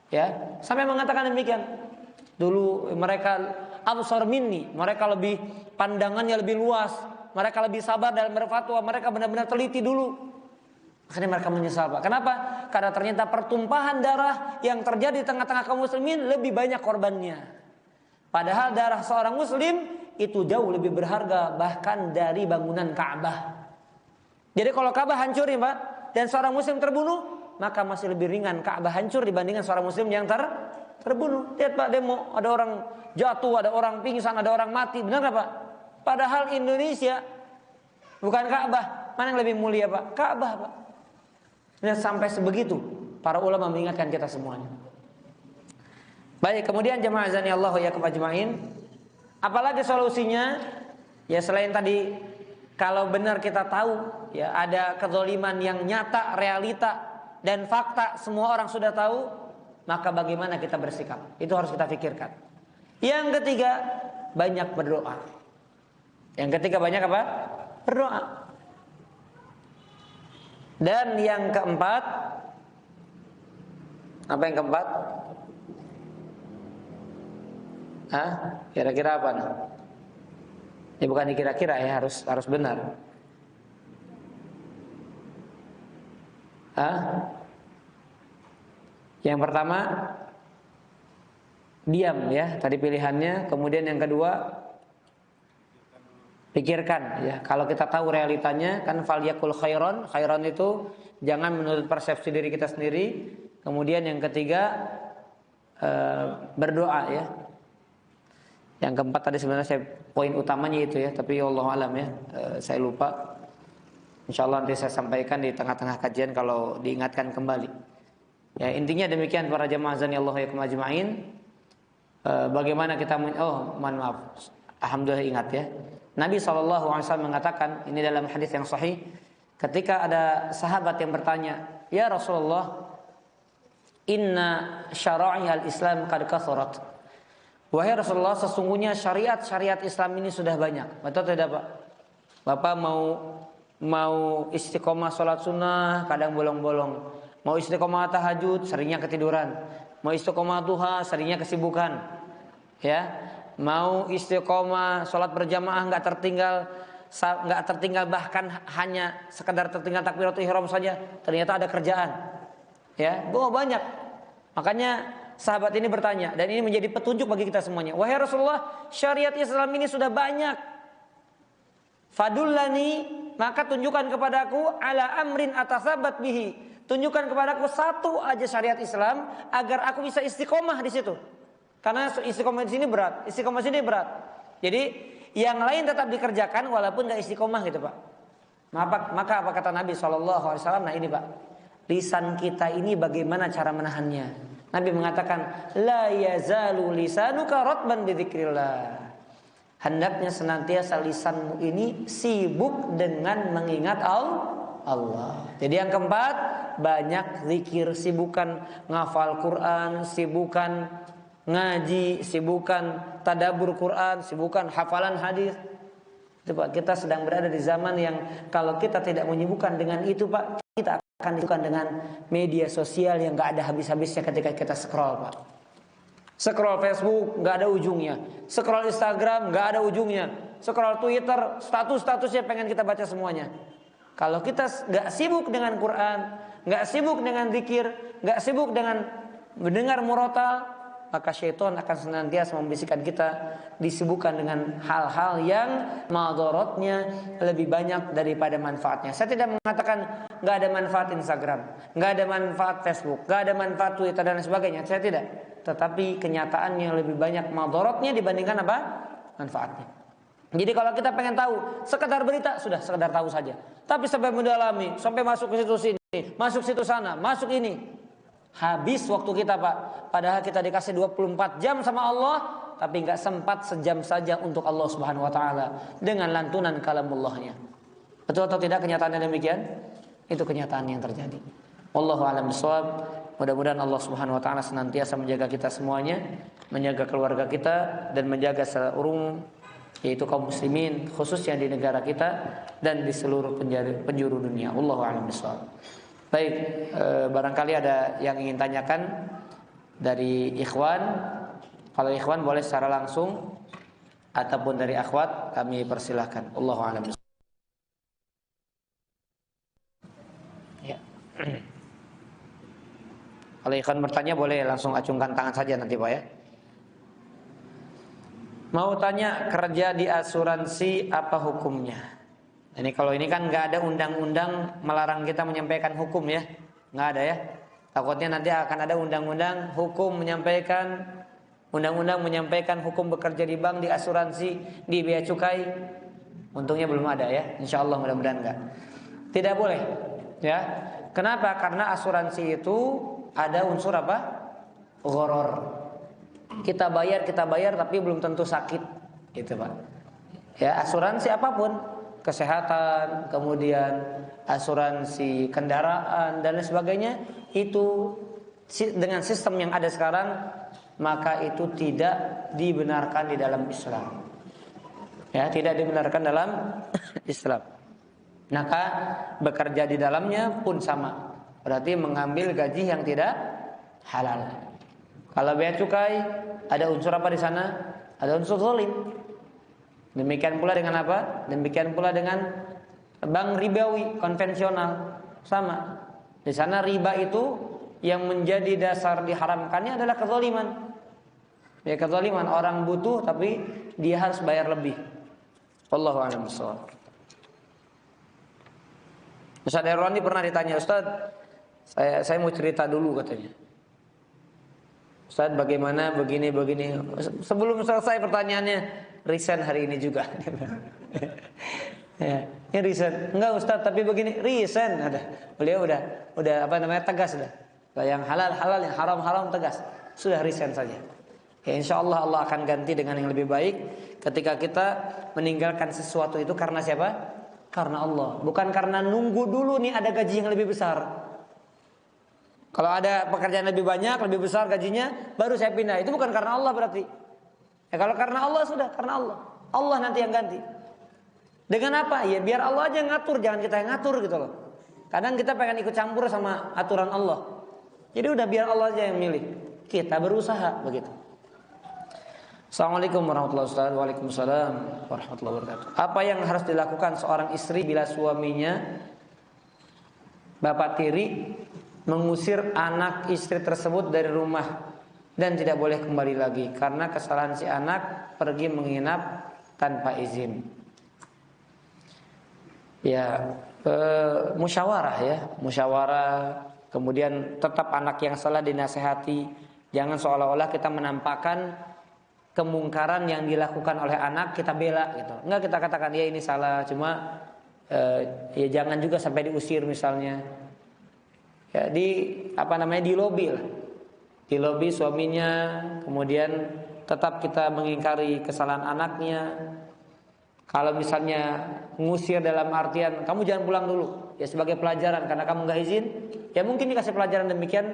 Ya, sampai mengatakan demikian. Dulu mereka absar minni, mereka lebih pandangannya lebih luas, mereka lebih sabar dalam berfatwa, mereka benar-benar teliti dulu. Akhirnya mereka menyesal Pak. Kenapa? Karena ternyata pertumpahan darah yang terjadi di tengah-tengah kaum muslimin lebih banyak korbannya. Padahal darah seorang muslim itu jauh lebih berharga bahkan dari bangunan Ka'bah. Jadi kalau Ka'bah hancur ya Pak, dan seorang muslim terbunuh, maka masih lebih ringan Ka'bah hancur dibandingkan seorang muslim yang terbunuh. Lihat Pak, demo, ada orang jatuh, ada orang pingsan, ada orang mati. Benar gak Pak? Padahal Indonesia bukan Ka'bah. Mana yang lebih mulia Pak? Ka'bah Pak. Dan sampai sebegitu para ulama mengingatkan kita semuanya. Baik, kemudian jemaah azani Allah ya ajmain. Apalagi solusinya? Ya selain tadi, kalau benar kita tahu ya ada kezaliman yang nyata, realita dan fakta semua orang sudah tahu, maka bagaimana kita bersikap? Itu harus kita pikirkan. Yang ketiga, banyak berdoa. Yang ketiga banyak apa? Berdoa. Dan yang keempat, apa yang keempat? Hah? Kira-kira apa nih? Ya bukan dikira-kira ya, harus benar. Hah? Yang pertama, diam ya, tadi pilihannya. Kemudian yang kedua, pikirkan ya. Kalau kita tahu realitanya kan falyakul khairon. Khairon itu jangan menurut persepsi diri kita sendiri. Kemudian yang ketiga, berdoa ya. Yang keempat tadi sebenarnya saya poin utamanya itu ya, tapi Allah alam ya, saya lupa. Insyaallah nanti saya sampaikan di tengah-tengah kajian kalau diingatkan kembali. Ya intinya demikian para jemaah azani Allah ya ajmain. Bagaimana kita mohon maaf. Alhamdulillah ingat ya. Nabi SAW mengatakan, ini dalam hadis yang sahih, ketika ada sahabat yang bertanya, "Ya Rasulullah, inna syara'i al-Islam qad kathurat." Wahai Rasulullah, sesungguhnya syariat Islam ini sudah banyak. Betul tidak Pak? Bapak mau istiqomah sholat sunnah, kadang bolong-bolong. Mau istiqomah tahajud, seringnya ketiduran. Mau istiqomah duha, seringnya kesibukan. Ya, mau istiqomah sholat berjamaah nggak tertinggal bahkan hanya sekedar tertinggal takbiratul ihram saja, ternyata ada kerjaan. Ya, banyak. Makanya sahabat ini bertanya, dan ini menjadi petunjuk bagi kita semuanya. Wahai Rasulullah, syariat Islam ini sudah banyak. Fadullani, maka tunjukkan kepadaku ala amrin atasabat bihi. Tunjukkan kepadaku satu aja syariat Islam agar aku bisa istiqomah di situ. Karena istiqomah di sini berat, istiqomah di sini berat. Jadi yang lain tetap dikerjakan walaupun nggak istiqomah gitu Pak. Maka apa kata Nabi SAW? Nah ini Pak, lisan kita ini bagaimana cara menahannya? Nabi mengatakan, la yazalu lisanuka ratban bidzikrillah. Hendaknya senantiasa lisanmu ini sibuk dengan mengingat Allah. Jadi yang keempat, banyak zikir, sibukan ngafal Quran, sibukan ngaji, sibukan tadabbur Quran, sibukan hafalan hadis. Itu Pak, kita sedang berada di zaman yang kalau kita tidak menyibukkan dengan itu Pak, kita akan disibukkan dengan media sosial yang gak ada habis-habisnya ketika kita scroll Pak. Scroll Facebook nggak ada ujungnya, scroll Instagram nggak ada ujungnya, scroll Twitter statusnya pengen kita baca semuanya. Kalau kita nggak sibuk dengan Quran, nggak sibuk dengan zikir, nggak sibuk dengan mendengar murotal, maka syaitan akan senantiasa membisikkan kita disibukkan dengan hal-hal yang madharatnya lebih banyak daripada manfaatnya. Saya tidak mengatakan nggak ada manfaat Instagram, nggak ada manfaat Facebook, nggak ada manfaat Twitter dan sebagainya. Saya tidak. Tetapi kenyataannya lebih banyak madharatnya dibandingkan apa? Manfaatnya. Jadi kalau kita pengen tahu sekedar berita, sudah sekedar tahu saja. Tapi sampai mendalami, sampai masuk ke situ sini, masuk situ sana, masuk ini, habis waktu kita, Pak. Padahal kita dikasih 24 jam sama Allah, tapi nggak sempat sejam saja untuk Allah Subhanahu wa taala dengan lantunan kalamullahnya. Betul atau tidak kenyataannya demikian? Itu kenyataan yang terjadi. Wallahu a'lam bishawab. Mudah-mudahan Allah Subhanahu wa taala senantiasa menjaga kita semuanya, menjaga keluarga kita dan menjaga secara umum yaitu kaum muslimin khususnya di negara kita dan di seluruh penjuru dunia. Wallahu a'lam bishawab. Baik, barangkali ada yang ingin tanyakan dari ikhwan. Kalau ikhwan boleh secara langsung ataupun dari akhwat, kami persilahkan. Allahu a'lam bishawab. Ya. Kalau ikhwan bertanya boleh langsung acungkan tangan saja nanti, Pak ya. Mau tanya, kerja di asuransi apa hukumnya? Ini kalau ini kan nggak ada undang-undang melarang kita menyampaikan hukum ya, nggak ada ya. Takutnya nanti akan ada undang-undang hukum menyampaikan, undang-undang menyampaikan hukum bekerja di bank, di asuransi, di bea cukai. Untungnya belum ada ya, insya Allah mudah-mudahan nggak. Tidak boleh ya. Kenapa? Karena asuransi itu ada unsur apa? Gharar. Kita bayar tapi belum tentu sakit, gitu Pak. Ya, asuransi apapun, kesehatan, kemudian asuransi kendaraan dan lain sebagainya, itu dengan sistem yang ada sekarang maka itu tidak dibenarkan di dalam Islam. Ya, tidak dibenarkan dalam Islam. Maka bekerja di dalamnya pun sama. Berarti mengambil gaji yang tidak halal. Kalau bea cukai ada unsur apa di sana? Ada unsur zalim. Demikian pula dengan apa? Demikian pula dengan bank ribawi konvensional, sama. Di sana riba itu yang menjadi dasar diharamkannya adalah kezaliman. Ya, kezaliman, orang butuh tapi dia harus bayar lebih. Wallahu a'lam bishawab. Ustaz Erwandi pernah ditanya, Ustaz, saya mau cerita dulu katanya. Ustaz bagaimana begini. Sebelum selesai pertanyaannya, resign hari ini juga. Ya, ini resign. Enggak Ustaz, tapi begini, resign ada. Beliau udah apa namanya, tegas sudah. Yang halal, yang haram tegas. Sudah resign saja. Ya, insyaallah Allah akan ganti dengan yang lebih baik ketika kita meninggalkan sesuatu itu karena siapa? Karena Allah, bukan karena nunggu dulu nih ada gaji yang lebih besar. Kalau ada pekerjaan lebih banyak, lebih besar gajinya, baru saya pindah. Itu bukan karena Allah berarti. Ya, kalau karena Allah sudah, karena Allah. Allah nanti yang ganti. Dengan apa? Ya biar Allah aja yang ngatur, jangan kita yang ngatur gitu loh. Kadang kita pengen ikut campur sama aturan Allah. Jadi udah biar Allah aja yang milih. Kita berusaha begitu. Assalamualaikum warahmatullahi wabarakatuh. Waalaikumsalam warahmatullahi wabarakatuh. Apa yang harus dilakukan seorang istri bila suaminya bapak tiri mengusir anak istri tersebut dari rumah dan tidak boleh kembali lagi karena kesalahan si anak pergi menginap tanpa izin? Ya, musyawarah, kemudian tetap anak yang salah dinasehati. Jangan seolah-olah kita menampakkan kemungkaran yang dilakukan oleh anak kita bela gitu. Enggak, kita katakan ya ini salah, cuma ya jangan juga sampai diusir misalnya. Ya, di lobi suaminya, kemudian tetap kita mengingkari kesalahan anaknya. Kalau misalnya ngusir dalam artian kamu jangan pulang dulu, ya sebagai pelajaran karena kamu nggak izin, ya mungkin dikasih pelajaran demikian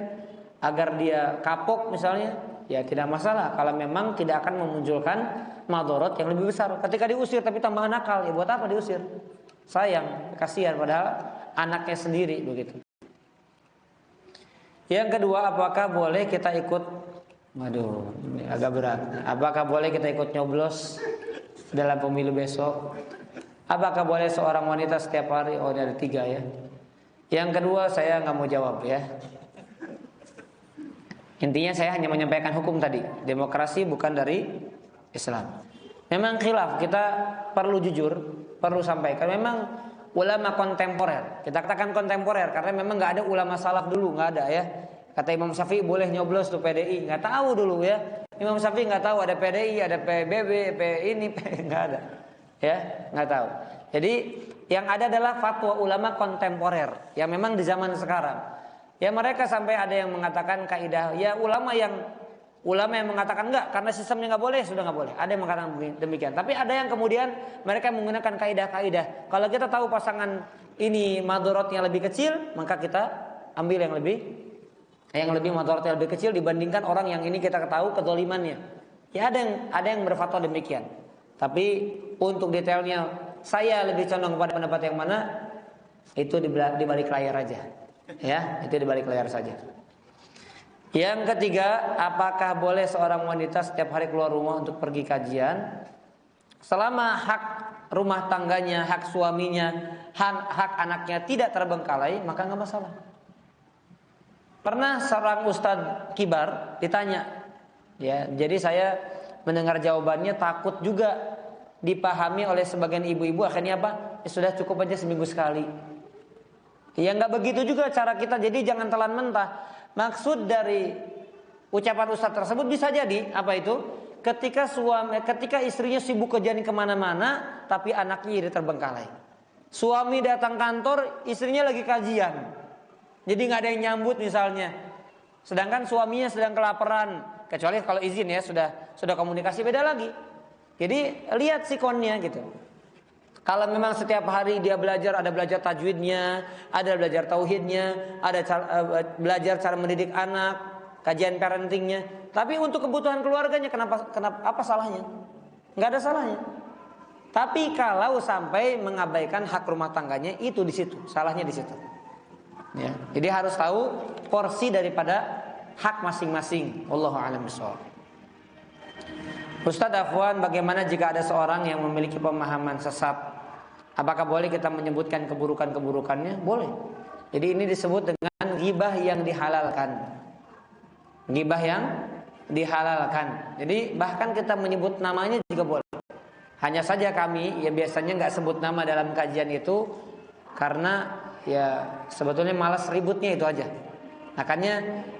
agar dia kapok misalnya, ya tidak masalah. Kalau memang tidak akan memunculkan madharat yang lebih besar. Ketika diusir tapi tambah nakal, ya buat apa diusir? Sayang, kasihan padahal anaknya sendiri begitu. Yang kedua, apakah boleh kita ikut Waduh, ini agak berat. Apakah boleh kita ikut nyoblos dalam pemilu besok? Apakah boleh seorang wanita setiap hari? Oh, ini ada 3 ya. Yang kedua saya nggak mau jawab ya. Intinya saya hanya menyampaikan hukum tadi. Demokrasi bukan dari Islam. Memang khilaf, kita perlu jujur, perlu sampaikan. Memang ulama kontemporer, kita katakan kontemporer karena memang nggak ada ulama salaf dulu, nggak ada ya. Kata Imam Syafi'i boleh nyoblos tuh PDI, nggak tahu dulu ya. Imam Syafi'i nggak tahu ada PDI, ada PBB, ini nggak ada, ya nggak tahu. Jadi yang ada adalah fatwa ulama kontemporer yang memang di zaman sekarang. Ya mereka sampai ada yang mengatakan kaidah, ya ulama yang mengatakan enggak karena sistemnya nggak boleh, sudah nggak boleh. Ada yang mengatakan demikian. Tapi ada yang kemudian mereka menggunakan kaidah-kaidah. Kalau kita tahu pasangan ini madorotnya lebih kecil, maka kita ambil yang lebih madorotnya lebih kecil dibandingkan orang yang ini kita tahu kezalimannya. Ya ada yang berfatwa demikian. Tapi untuk detailnya saya lebih condong kepada pendapat yang mana itu di balik layar aja. Ya, itu di balik layar saja. Yang ketiga, apakah boleh seorang wanita setiap hari keluar rumah untuk pergi kajian? Selama hak rumah tangganya, hak suaminya, hak anaknya tidak terbengkalai, maka nggak masalah. Pernah seorang ustadz kibar ditanya, ya, jadi saya mendengar jawabannya takut juga dipahami oleh sebagian ibu-ibu. Akhirnya apa? Ya sudah cukup aja seminggu sekali. Ya nggak begitu juga cara kita. Jadi jangan telan mentah. Maksud dari ucapan ustadz tersebut bisa jadi apa itu? Ketika istrinya sibuk kerjaan kemana-mana, tapi anaknya jadi terbengkalai. Suami datang kantor, istrinya lagi kajian. Jadi nggak ada yang nyambut misalnya. Sedangkan suaminya sedang kelaparan. Kecuali kalau izin ya sudah komunikasi beda lagi. Jadi lihat sikonnya gitu. Kalau memang setiap hari dia belajar, ada belajar tajwidnya, ada belajar tauhidnya, ada belajar cara mendidik anak, kajian parentingnya. Tapi untuk kebutuhan keluarganya kenapa apa salahnya? Nggak ada salahnya. Tapi kalau sampai mengabaikan hak rumah tangganya itu di situ, salahnya di situ. Ya, jadi harus tahu porsi daripada hak masing-masing. Wallahu a'lam bishawab. Ustadz Afwan, bagaimana jika ada seorang yang memiliki pemahaman sesat? Apakah boleh kita menyebutkan keburukan-keburukannya? Boleh. Jadi ini disebut dengan ghibah yang dihalalkan. Ghibah yang dihalalkan. Jadi bahkan kita menyebut namanya juga boleh. Hanya saja kami ya biasanya nggak sebut nama dalam kajian itu karena ya sebetulnya malas ributnya itu aja. Makanya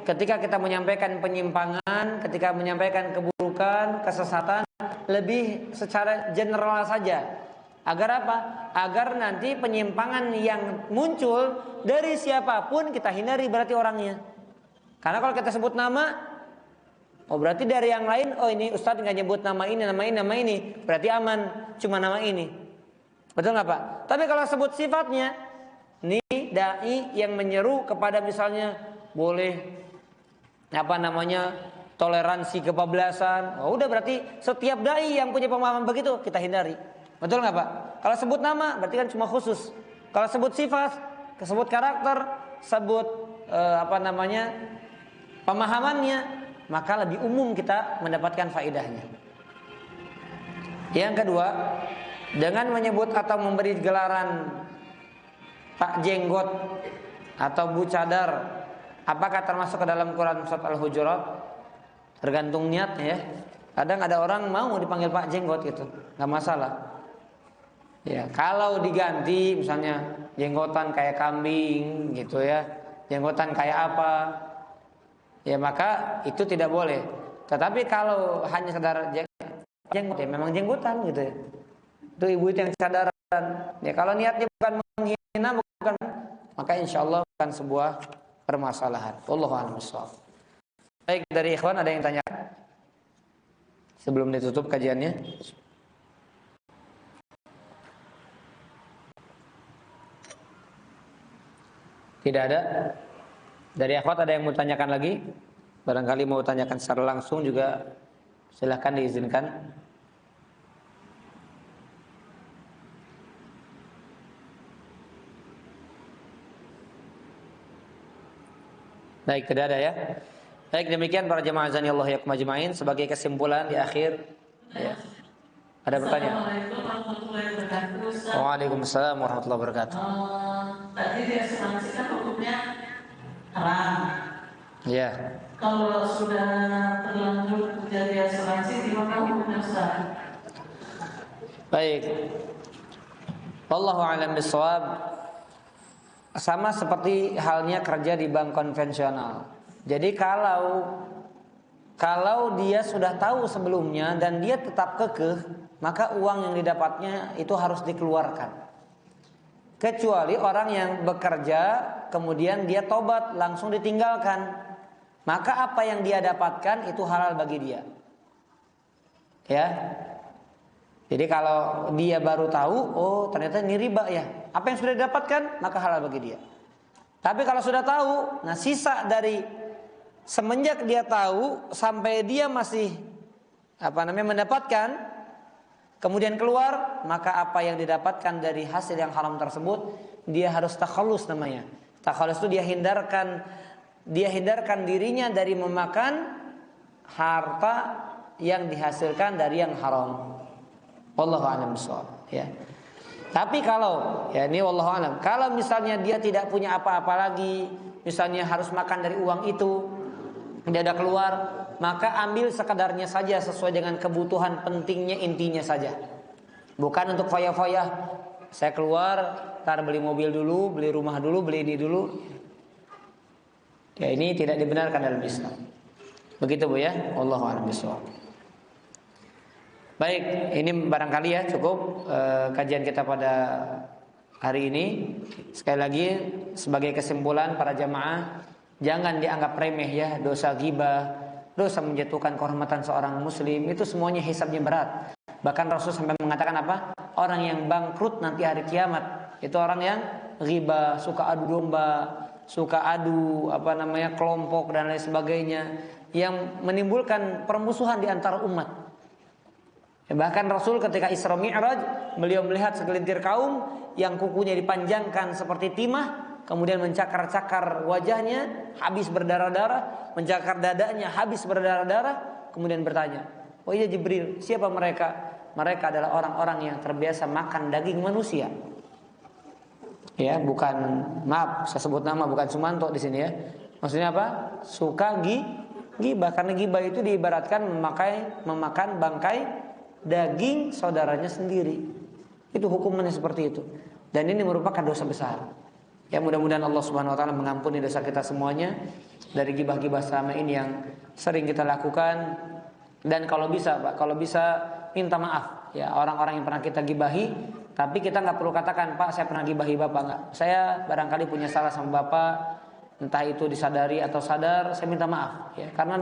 ketika kita menyampaikan penyimpangan, ketika menyampaikan keburukan, kesesatan, lebih secara general saja. Agar apa? Agar nanti penyimpangan yang muncul dari siapapun kita hindari berarti orangnya. Karena kalau kita sebut nama, oh berarti dari yang lain, oh ini Ustadz nggak nyebut nama ini, berarti aman, cuma nama ini. Betul nggak Pak? Tapi kalau sebut sifatnya, ini dai yang menyeru kepada misalnya boleh toleransi kebablasan. Oh udah berarti setiap dai yang punya pemahaman begitu kita hindari. Betul nggak Pak? Kalau sebut nama berarti kan cuma khusus. Kalau sebut sifat, sebut karakter, sebut pemahamannya, maka lebih umum kita mendapatkan faedahnya. Yang kedua, dengan menyebut atau memberi gelaran Pak Jenggot atau Bu Cadar, apakah termasuk ke dalam Quran surat Al-Hujurat? Tergantung niatnya ya. Kadang ada orang mau dipanggil Pak Jenggot gitu, nggak masalah. Ya, kalau diganti misalnya jenggotan kayak kambing gitu ya, jenggotan kayak apa, ya maka itu tidak boleh. Tetapi kalau hanya sekedar jenggot ya memang jenggotan gitu ya. Itu ibu itu yang sadaran. Ya kalau niatnya bukan menghina, bukan, maka insya Allah bukan sebuah permasalahan. Wallahu a'lam bishawab. Baik, dari ikhwan ada yang tanya sebelum ditutup kajiannya? Tidak ada. Dari akhwat ada yang mau tanyakan lagi? Barangkali mau tanyakan secara langsung juga silahkan diizinkan. Baik, tidak ada ya. Baik, demikian para jemaah azani Allah yakum ajmain, sebagai kesimpulan di akhir ya. Ada pertanyaan? Assalamualaikum warahmatullahi wabarakatuh. Waalaikumsalam warahmatullahi wabarakatuh. Tadi di asuransi kan hukumnya haram. Ya. Kalau sudah terlanjur terjadi asuransi, di mana hukumnya Ustaz? Baik. Wallahu a'lam bishawab. Sama seperti halnya kerja di bank konvensional. Jadi kalau dia sudah tahu sebelumnya dan dia tetap kekeh, maka uang yang didapatnya itu harus dikeluarkan. Kecuali orang yang bekerja kemudian dia tobat langsung ditinggalkan, maka apa yang dia dapatkan itu halal bagi dia. Ya. Jadi kalau dia baru tahu, oh ternyata ini riba ya, apa yang sudah didapatkan maka halal bagi dia. Tapi kalau sudah tahu, nah sisa dari semenjak dia tahu sampai dia masih mendapatkan, kemudian keluar, maka apa yang didapatkan dari hasil yang haram tersebut dia harus takhallus namanya. Takhallus itu dia hindarkan dirinya dari memakan harta yang dihasilkan dari yang haram. Wallahu a'lam bishawab, ya. Tapi kalau ya ini wallahu a'lam, kalau misalnya dia tidak punya apa-apa lagi, misalnya harus makan dari uang itu, dia ada keluar, maka ambil sekadarnya saja sesuai dengan kebutuhan pentingnya, intinya saja. Bukan untuk foya-foya. Saya keluar, ntar beli mobil dulu, beli rumah dulu, beli ini dulu. Ya ini tidak dibenarkan dalam Islam. Begitu Bu ya. Wallahu a'lam bishawab. Baik, ini barangkali ya cukup kajian kita pada hari ini. Sekali lagi sebagai kesimpulan para jamaah, jangan dianggap remeh ya dosa ghibah, dosa menjatuhkan kehormatan seorang muslim, itu semuanya hisabnya berat. Bahkan Rasul sampai mengatakan apa? Orang yang bangkrut nanti hari kiamat itu orang yang ghibah, suka adu domba, suka adu kelompok dan lain sebagainya, yang menimbulkan permusuhan di antara umat. Bahkan Rasul ketika Isra Mi'raj, beliau melihat segelintir kaum yang kukunya dipanjangkan seperti timah, kemudian mencakar-cakar wajahnya habis berdarah-darah, mencakar dadanya habis berdarah-darah, kemudian bertanya, "Oh iya Jibril, siapa mereka?" Mereka adalah orang-orang yang terbiasa makan daging manusia. Ya, bukan, maaf, saya sebut nama bukan Sumanto di sini ya. Maksudnya apa? Suka ghibah, karena ghibah itu diibaratkan memakan bangkai daging saudaranya sendiri. Itu hukumannya seperti itu. Dan ini merupakan dosa besar. Ya mudah-mudahan Allah Subhanahu wa taala mengampuni dosa kita semuanya dari ghibah-ghibah selama ini yang sering kita lakukan. Dan kalau bisa minta maaf ya orang-orang yang pernah kita gibahi, tapi kita nggak perlu katakan, "Pak, saya pernah gibahi Bapak." Enggak. Saya barangkali punya salah sama Bapak, entah itu disadari atau sadar, saya minta maaf ya. Karena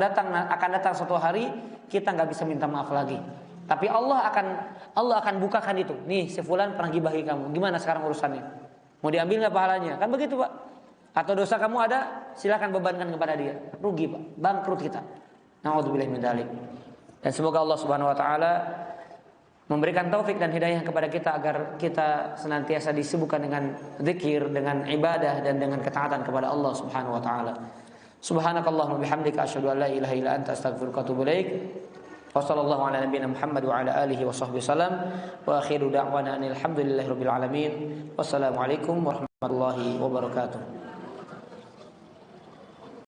akan datang suatu hari kita nggak bisa minta maaf lagi. Tapi Allah akan bukakan itu. Nih, si fulan pernah gibahi kamu. Gimana sekarang urusannya? Mau diambil nggak pahalanya? Kan begitu, Pak. Atau dosa kamu ada, silakan bebankan kepada dia. Rugi, Pak. Bangkrut kita. Nauzubillahi min dzalik. Dan semoga Allah Subhanahu wa taala memberikan taufik dan hidayah kepada kita agar kita senantiasa disibukkan dengan zikir, dengan ibadah dan dengan ketaatan kepada Allah Subhanahu wa taala. Subhanakallahumma bihamdika asyhadu an la ilaha illa anta astaghfiruka wa atubu ilaik. Wa sallallahu ala nabiyyina Muhammad wa ala alihi wa sahbihi wasallam wa akhiru da'wana alhamdulillahi rabbil alamin. Wassalamualaikum warahmatullahi wabarakatuh.